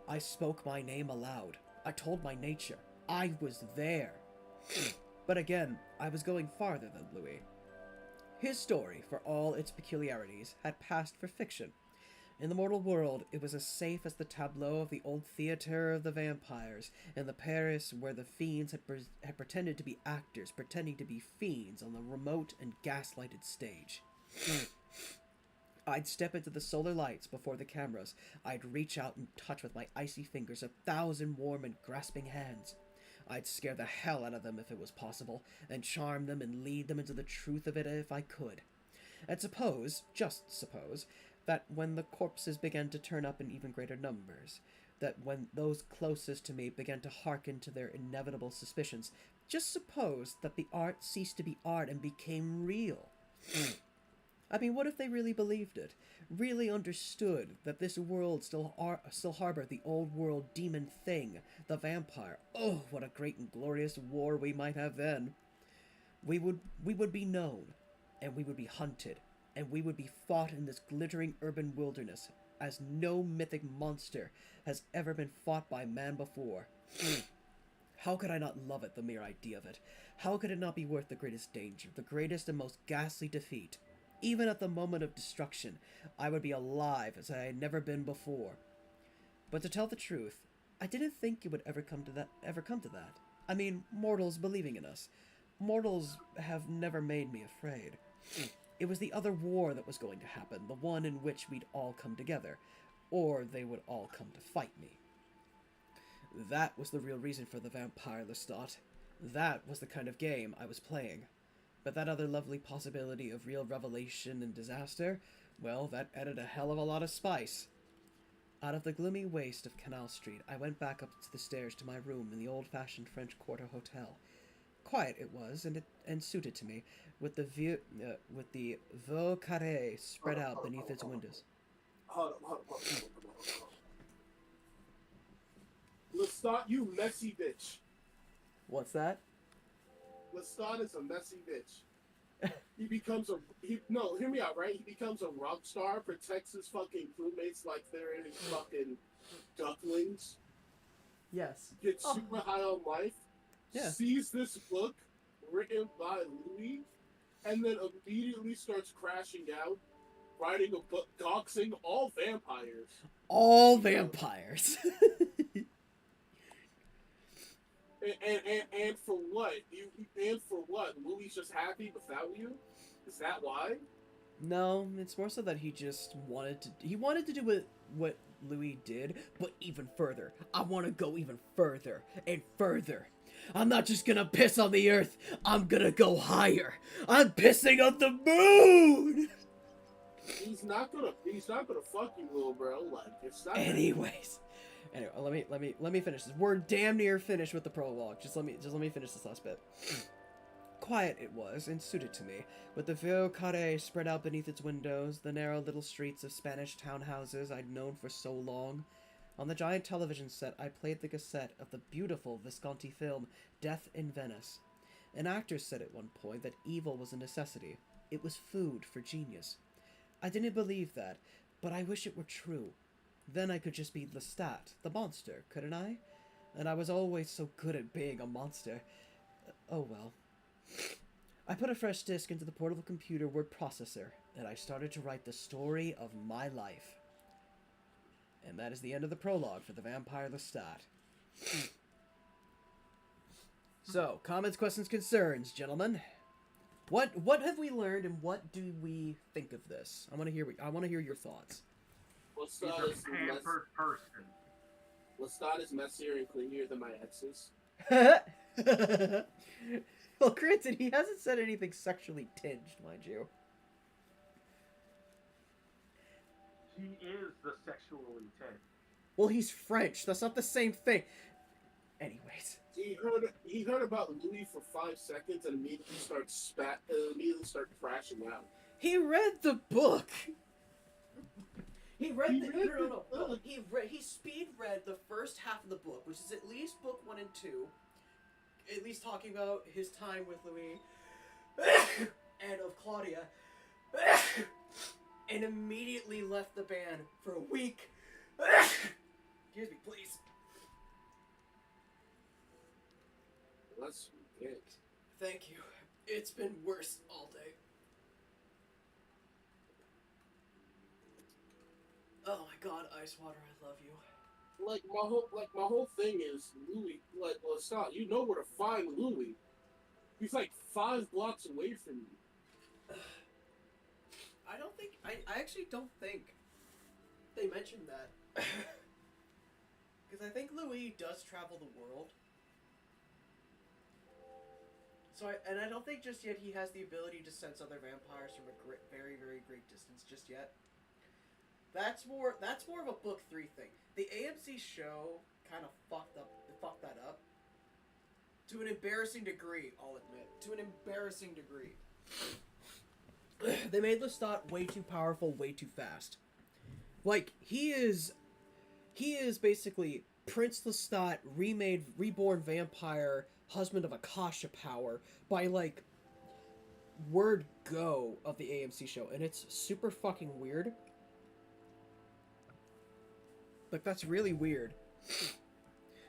I spoke my name aloud. I told my nature. I was there. But again, I was going farther than Louis. His story, for all its peculiarities, had passed for fiction. In the mortal world, it was as safe as the tableau of the old theatre of the vampires, in the Paris where the fiends had pretended to be actors, pretending to be fiends on the remote and gaslighted stage. I'd step into the solar lights before the cameras. I'd reach out and touch with my icy fingers 1,000 warm and grasping hands. I'd scare the hell out of them if it was possible, and charm them and lead them into the truth of it if I could. And suppose, just suppose, that when the corpses began to turn up in even greater numbers, that when those closest to me began to hearken to their inevitable suspicions, just suppose that the art ceased to be art and became real. I mean, what if they really believed it? Really understood that this world still harbored the old world demon thing, the vampire. Oh, what a great and glorious war we might have then. We would be known, and we would be hunted, and we would be fought in this glittering urban wilderness, as no mythic monster has ever been fought by man before. How could I not love it, the mere idea of it? How could it not be worth the greatest danger, the greatest and most ghastly defeat? Even at the moment of destruction, I would be alive as I had never been before. But to tell the truth, I didn't think it would ever come to that. I mean, mortals believing in us. Mortals have never made me afraid. It was the other war that was going to happen, the one in which we'd all come together, or they would all come to fight me. That was the real reason for the vampire, Lestat. That was the kind of game I was playing. But that other lovely possibility of real revelation and disaster, well, that added a hell of a lot of spice. Out of the gloomy waste of Canal Street, I went back up to the stairs to my room in the old-fashioned French Quarter Hotel. Quiet it was, and suited to me, with the vieux carré spread out beneath its windows. Hold up. Lestat, you messy bitch. What's that? Lestat is a messy bitch. Hear me out, right? He becomes a rock star, protects his fucking crewmates like they're his fucking ducklings, Yes. gets super high on life, sees this book written by Louis, and then immediately starts crashing out, writing a book doxing all vampires. All vampires. And for what? And for what? Louis just happy without you? Is that why? No, it's more so that he just wanted to do what Louis did, but even further. I want to go even further and further. I'm not just gonna piss on the earth, I'm gonna go higher. I'm pissing on the moon! He's not gonna fuck you, little bro. Like, it's not. Anyways, let me finish this. We're damn near finished with the prologue. Just let me finish this last bit. Quiet it was, and suited to me, with the vieux carré spread out beneath its windows, the narrow little streets of Spanish townhouses I'd known for so long. On the giant television set, I played the cassette of the beautiful Visconti film, Death in Venice. An actor said at one point that evil was a necessity. It was food for genius. I didn't believe that, but I wish it were true. Then I could just be Lestat, the monster, couldn't I? And I was always so good at being a monster. Oh well. I put a fresh disk into the portable computer word processor, and I started to write the story of my life. And that is the end of the prologue for the Vampire Lestat. So, comments, questions, concerns, gentlemen. What have we learned, and what do we think of this? I want to hear your thoughts. He's a pampered person. Lestat is messier and clingier than my exes. Well, granted, he hasn't said anything sexually tinged, mind you. He is the sexually tinged. Well, he's French. That's not the same thing. Anyways. He heard about Louis for 5 seconds and immediately start crashing out. He read the book. He speed read the first half of the book, which is at least book 1 and 2. At least talking about his time with Louis and of Claudia. and immediately left the band for a week. Excuse me, please. That's good. Thank you. It's been worse all day. Oh my god, Icewater, I love you. Like my whole thing is Louis. Like, Lestat, you know where to find Louis. He's like 5 blocks away from you. I actually don't think they mentioned that. Because I think Louis does travel the world. So I don't think just yet he has the ability to sense other vampires from a very, very great distance just yet. That's more of a book 3 thing. The AMC show kind of fucked that up. To an embarrassing degree, I'll admit. To an embarrassing degree. They made Lestat way too powerful, way too fast. Like, he is basically Prince Lestat, reborn vampire, husband of Akasha power, by, like, word go of the AMC show. And it's super fucking weird. Like, that's really weird.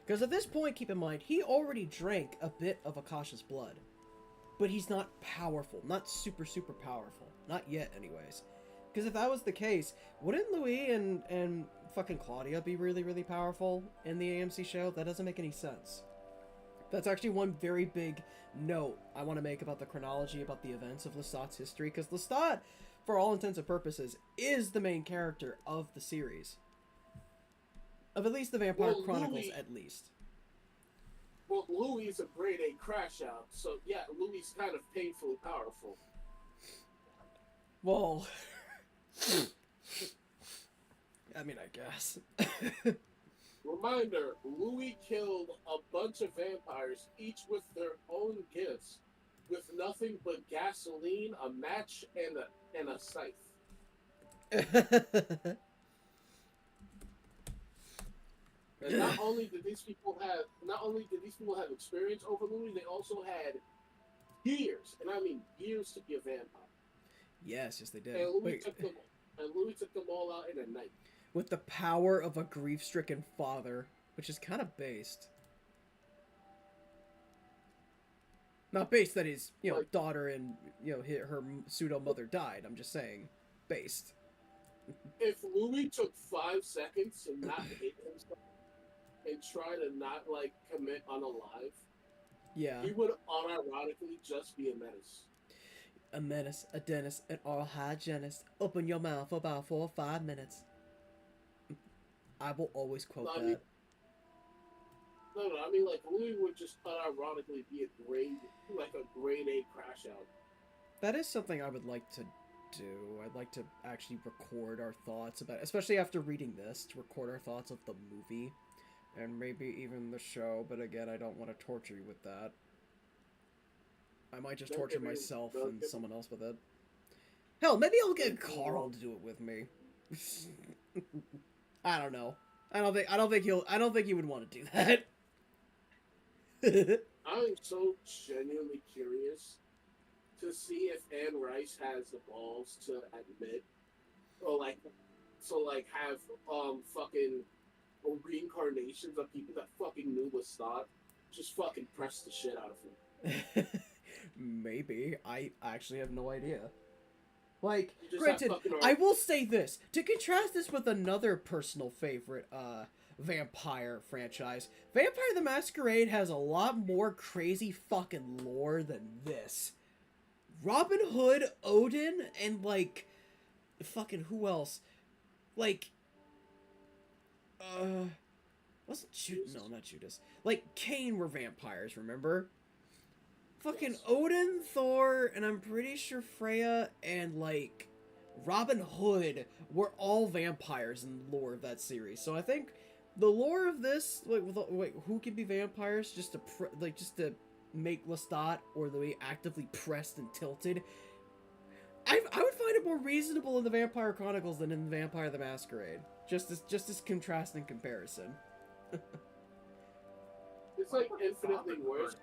Because at this point, keep in mind, he already drank a bit of Akasha's blood. But he's not powerful. Not super, super powerful. Not yet, anyways. Because if that was the case, wouldn't Louis and fucking Claudia be really, really powerful in the AMC show? That doesn't make any sense. That's actually one very big note I want to make about the chronology, about the events of Lestat's history. Because Lestat, for all intents and purposes, is the main character of the series. Of at least the Vampire Chronicles, at least. Well, Louis is a grade A crash out, so yeah, Louis is kind of painfully powerful. Well, I mean, I guess. Reminder, Louis killed a bunch of vampires, each with their own gifts, with nothing but gasoline, a match, and a scythe. And not only did these people have experience over Louis, they also had years, and I mean years, to be a vampire. Yes, they did. And Louis took them all out in a night. With the power of a grief-stricken father, which is kind of based. Not based that his, daughter and, her pseudo-mother died. I'm just saying, based. If Louis took 5 seconds to not hit himself and try to not, commit unalive, yeah, he would unironically just be a menace. A menace, a dentist, an oral hygienist. Open your mouth for about 4 or 5 minutes. I will always quote that. I mean, Louis would just unironically be a grade A crash out. That is something I would like to do. I'd like to actually record our thoughts about it, especially after reading this, to record our thoughts of the movie. And maybe even the show, but again, I don't want to torture you with that. I might just torture myself and someone else with it. Hell, maybe I'll get Carl to do it with me. I don't know. I don't think he would want to do that. I'm so genuinely curious to see if Anne Rice has the balls to admit, or have fucking reincarnations of people that fucking knew Lestat, just fucking press the shit out of him. Maybe. I actually have no idea. Granted, I will say this. To contrast this with another personal favorite vampire franchise, Vampire the Masquerade has a lot more crazy fucking lore than this. Robin Hood, Odin, and, fucking who else? Wasn't Judas? No, not Judas. Cain were vampires, remember? Fucking yes. Odin, Thor, and I'm pretty sure Freya and, Robin Hood were all vampires in the lore of that series. So I think the lore of this, who can be vampires just to make Lestat or Louis actively pressed and tilted. I would find it more reasonable in the Vampire Chronicles than in Vampire the Masquerade. Just as contrasting comparison. It's infinitely worse.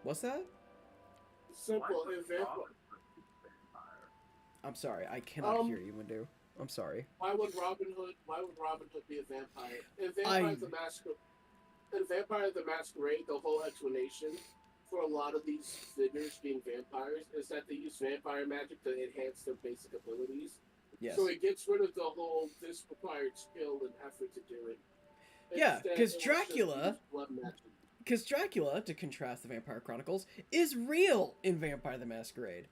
What's that? simple. would If vampire, Robin Hood be a vampire? I'm sorry, I cannot Um, hear you, Windu. I'm sorry. why would Robin Hood? Why would Robin Hood be a vampire? I In Vampire the Masquerade, the whole explanation for a lot of these figures being vampires is that they use vampire magic to enhance their basic abilities. yes. So it gets rid of the whole this required skill and effort to do it. Yeah, Instead, because it was just Dracula, use blood magic. because Dracula, to contrast the Vampire Chronicles, is real in Vampire the Masquerade.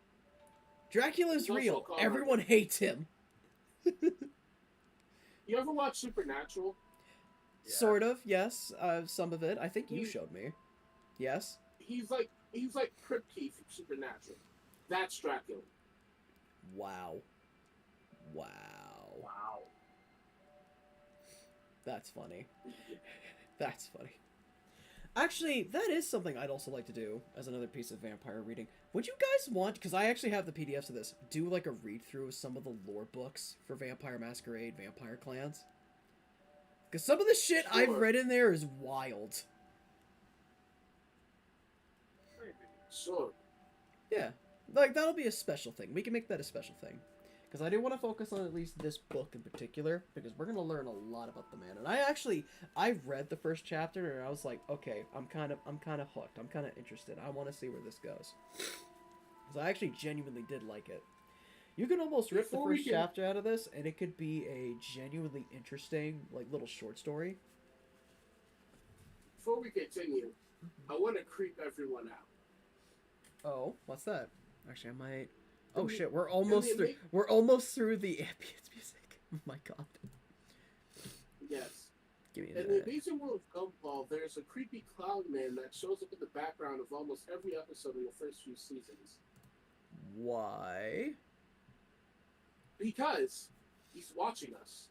Dracula's He's also real. a con Everyone hates him. You ever watch Supernatural? Yeah. Sort of, yes. Some of it. I think you He- showed me. Yes. He's like Kripke from Supernatural. That's Dracula. Wow. Wow. Wow. That's funny. That's funny. Actually, that is something I'd also like to do as another piece of vampire reading. Would you guys want, because I actually have the PDFs of this, do like a read through of some of the lore books for Vampire Masquerade, Vampire Clans? Because some of the shit I've Sure. read in there is wild. Maybe. Sure. Yeah. Like, that'll be a special thing. We can make that a special thing. Because I do want to focus on at least this book in particular, because we're going to learn a lot about the man. And I read the first chapter, and I was like, okay, I'm kind of hooked. I'm kind of interested. I want to see where this goes. Because I actually genuinely did like it. You can almost rip the Before we first can- chapter out of this, and it could be a genuinely interesting, like, little short story. Before we continue, I want to creep everyone out. Oh, what's that? Actually, I might... Oh And the- shit, we're almost the through. ama- We're almost through the ambience music. Oh my god. Yes. Give me In the that. Amazing World of Gumball, there's a creepy clown man that shows up in the background of almost every episode in the first few seasons. Why? Because he's watching us.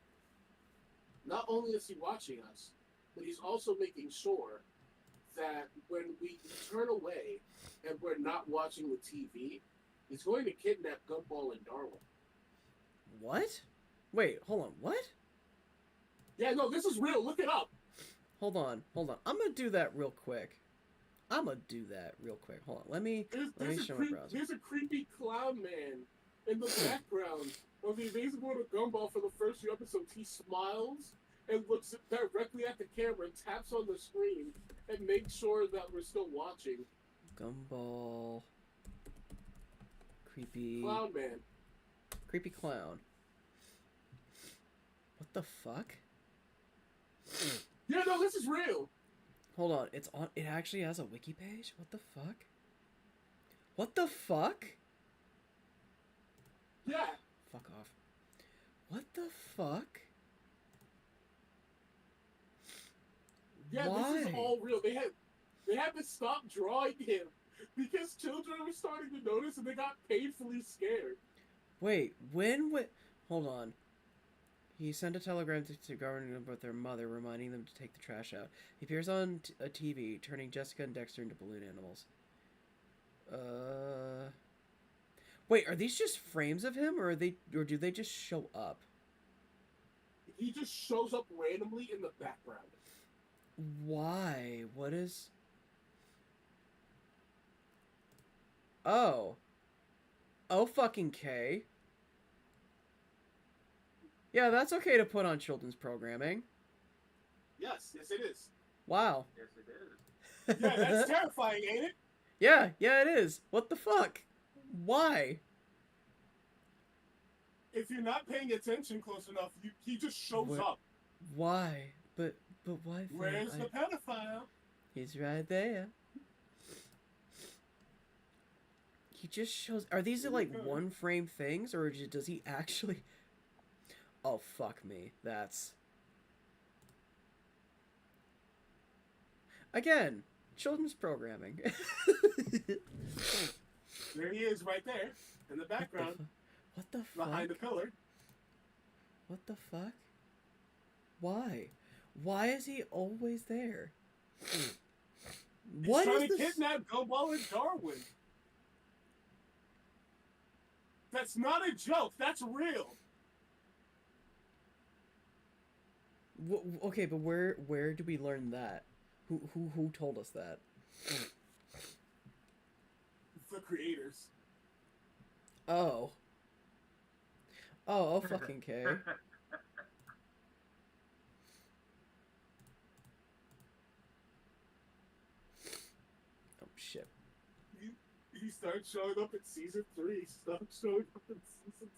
Not only is he watching us, but he's also making sure that when we turn away and we're not watching the TV, he's going to kidnap Gumball and Darwin. What? Wait, hold on. What? Yeah, no, this is real. Look it up. Hold on. I'm gonna do that real quick. Hold on. Let me show my browser. There's a creepy clown man in the background of the Amazing World of Gumball for the first few episodes. He smiles and looks directly at the camera and taps on the screen and makes sure that we're still watching. Gumball. Creepy. Clown man. Creepy clown. What the fuck? Yeah, no, this is real. Hold on. It's on. It actually has a wiki page. What the fuck? What the fuck? Yeah. Fuck off. What the fuck? Yeah, Why? this is all real. They had to stop drawing him because children were starting to notice and they got painfully scared. Wait, hold on. He sent a telegram to Garden about their mother, reminding them to take the trash out. He appears on a TV, turning Jessica and Dexter into balloon animals. Wait, are these just frames of him, or do they just show up? He just shows up randomly in the background. Why? What is... Oh. Oh fucking K. Yeah, that's okay to put on children's programming. Yes, it is. Wow. Yes, it is. Yeah, that's terrifying, ain't it? Yeah, it is. What the fuck? Why? If you're not paying attention close enough, he just shows What? up. Why? But why? Where's the pedophile? He's right there. He just shows... Are these like one frame things, or does he actually... Oh, fuck me. That's... Again, children's programming. There he is right there in the background What the fuck? behind the pillar. What the fuck? Why? Why is he always there? He's What trying is to this? kidnap Gumball and Darwin. That's not a joke. That's real. Okay, but where do we learn that? Who told us that? the creators. Oh. Oh, fucking K. Oh, shit. He starts showing up in season 3. He starts showing up in season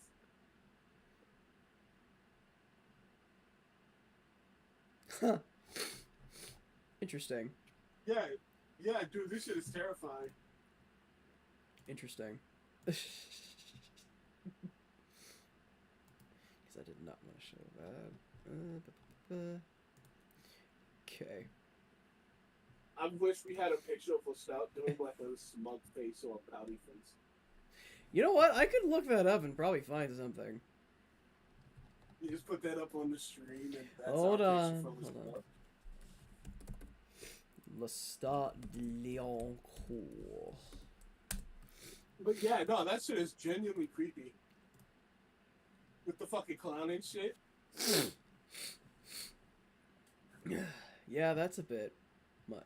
6. Huh. Interesting. Yeah, dude, this shit is terrifying. Interesting. Because I did not want to show that. Okay. I wish we had a picture of Lestat doing like a smug face or a pouty face. You know what? I could look that up and probably find something. You just put that up on the screen and that's Hold our on. picture for Hold Lestat. on. Lestat Lyoncourt. But yeah, no, that shit is genuinely creepy. With the fucking clown and shit. Yeah, that's a bit.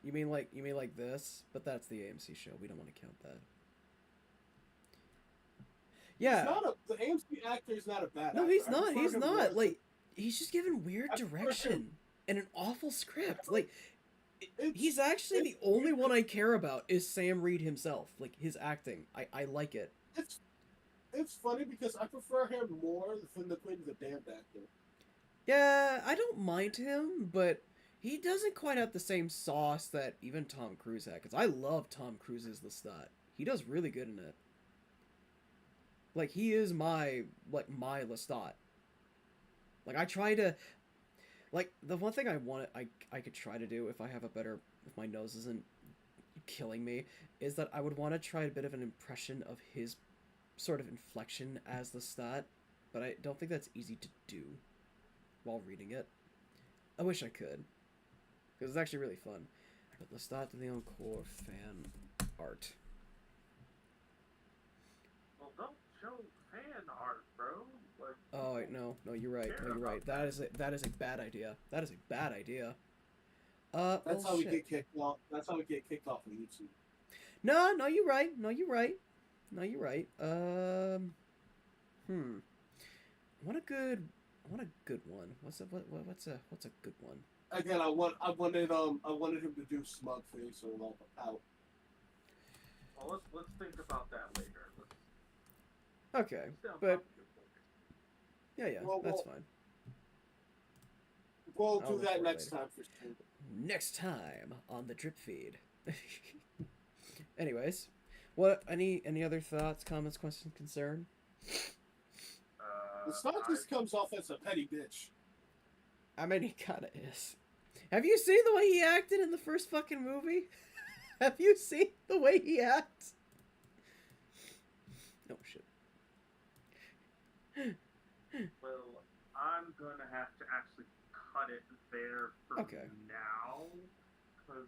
You mean like this? But that's the AMC show. We don't want to count that. Yeah. The AMC actor is not a bad No, actor. he's not. He's not. Like, as he's just given weird I prefer direction him. and an awful script. Like, It's- he's actually the only one I care about is Sam Reed himself. Like, his acting. I like it. It's funny because I prefer him more than the Queen of the Damned actor. Yeah, I don't mind him, but he doesn't quite have the same sauce that even Tom Cruise had. Because I love Tom Cruise's Lestat. He does really good in it. Like, he is my Lestat. Like, I try to... Like, the one thing I could try to do if my nose isn't killing me, is that I would want to try a bit of an impression of his sort of inflection as Lestat, but I don't think that's easy to do while reading it. I wish I could, because it's actually really fun. But Lestat de Lyoncourt fan art. Well, don't show fan art, bro. Like, Oh wait, no, you're right. No, you're right. That is a bad idea. That is a bad idea. That's how we shit. get kicked off. That's how we get kicked off of YouTube. No, you're right. No, you're right. I want a good one. What's a good one? Again, I wanted him to do smug face or like a pout. well, let's think about that later. Okay, Let's but yeah, Well, that's fine. We'll I'll do look that for it next later. time for sure. Next time on the drip feed. Anyways, what any other thoughts, comments, questions, concern? The Lestat just comes off as a petty bitch. I mean, he kind of is. Have you seen the way he acted in the first fucking movie? Have you seen the way he acts? Oh shit. Well, I'm gonna have to actually cut it there for Okay. now.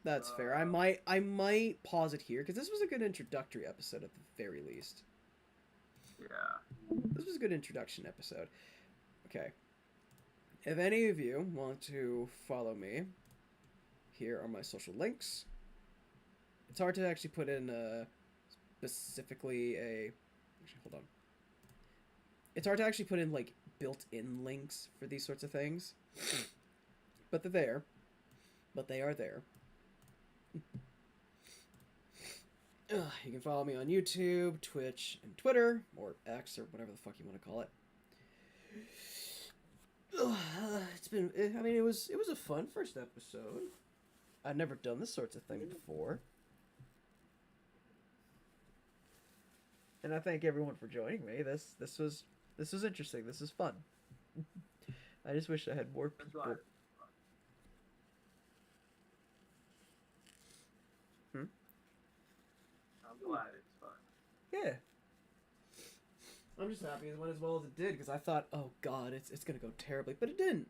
That's fair. I might pause it here because this was a good introductory episode at the very least. Yeah. This was a good introduction episode. Okay. If any of you want to follow me, here are my social links. It's hard to actually put in specifically a... Actually, hold on. It's hard to actually put in, like, built-in links for these sorts of things. But they're there. But they are there. You can follow me on YouTube, Twitch, and Twitter, or X, or whatever the fuck you want to call it. It's been, I mean, it was a fun first episode. I've never done this sorts of thing before. And I thank everyone for joining me. This was interesting. This is fun. I just wish I had more people. I'm glad it's fun. Yeah. I'm just happy it went as well as it did because I thought, oh god, it's gonna go terribly, but it didn't.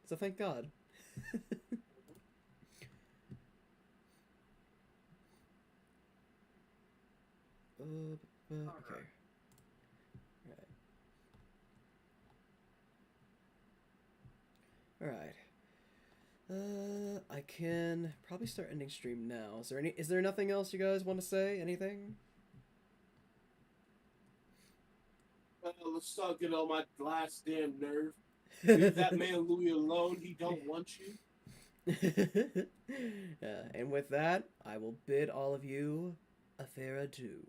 So thank God. Okay. All right. I can probably start ending stream now. Is there nothing else you guys want to say? Anything? let's start getting on my last damn nerve. Leave that man Louis alone. He don't want you. And with that, I will bid all of you a fair adieu.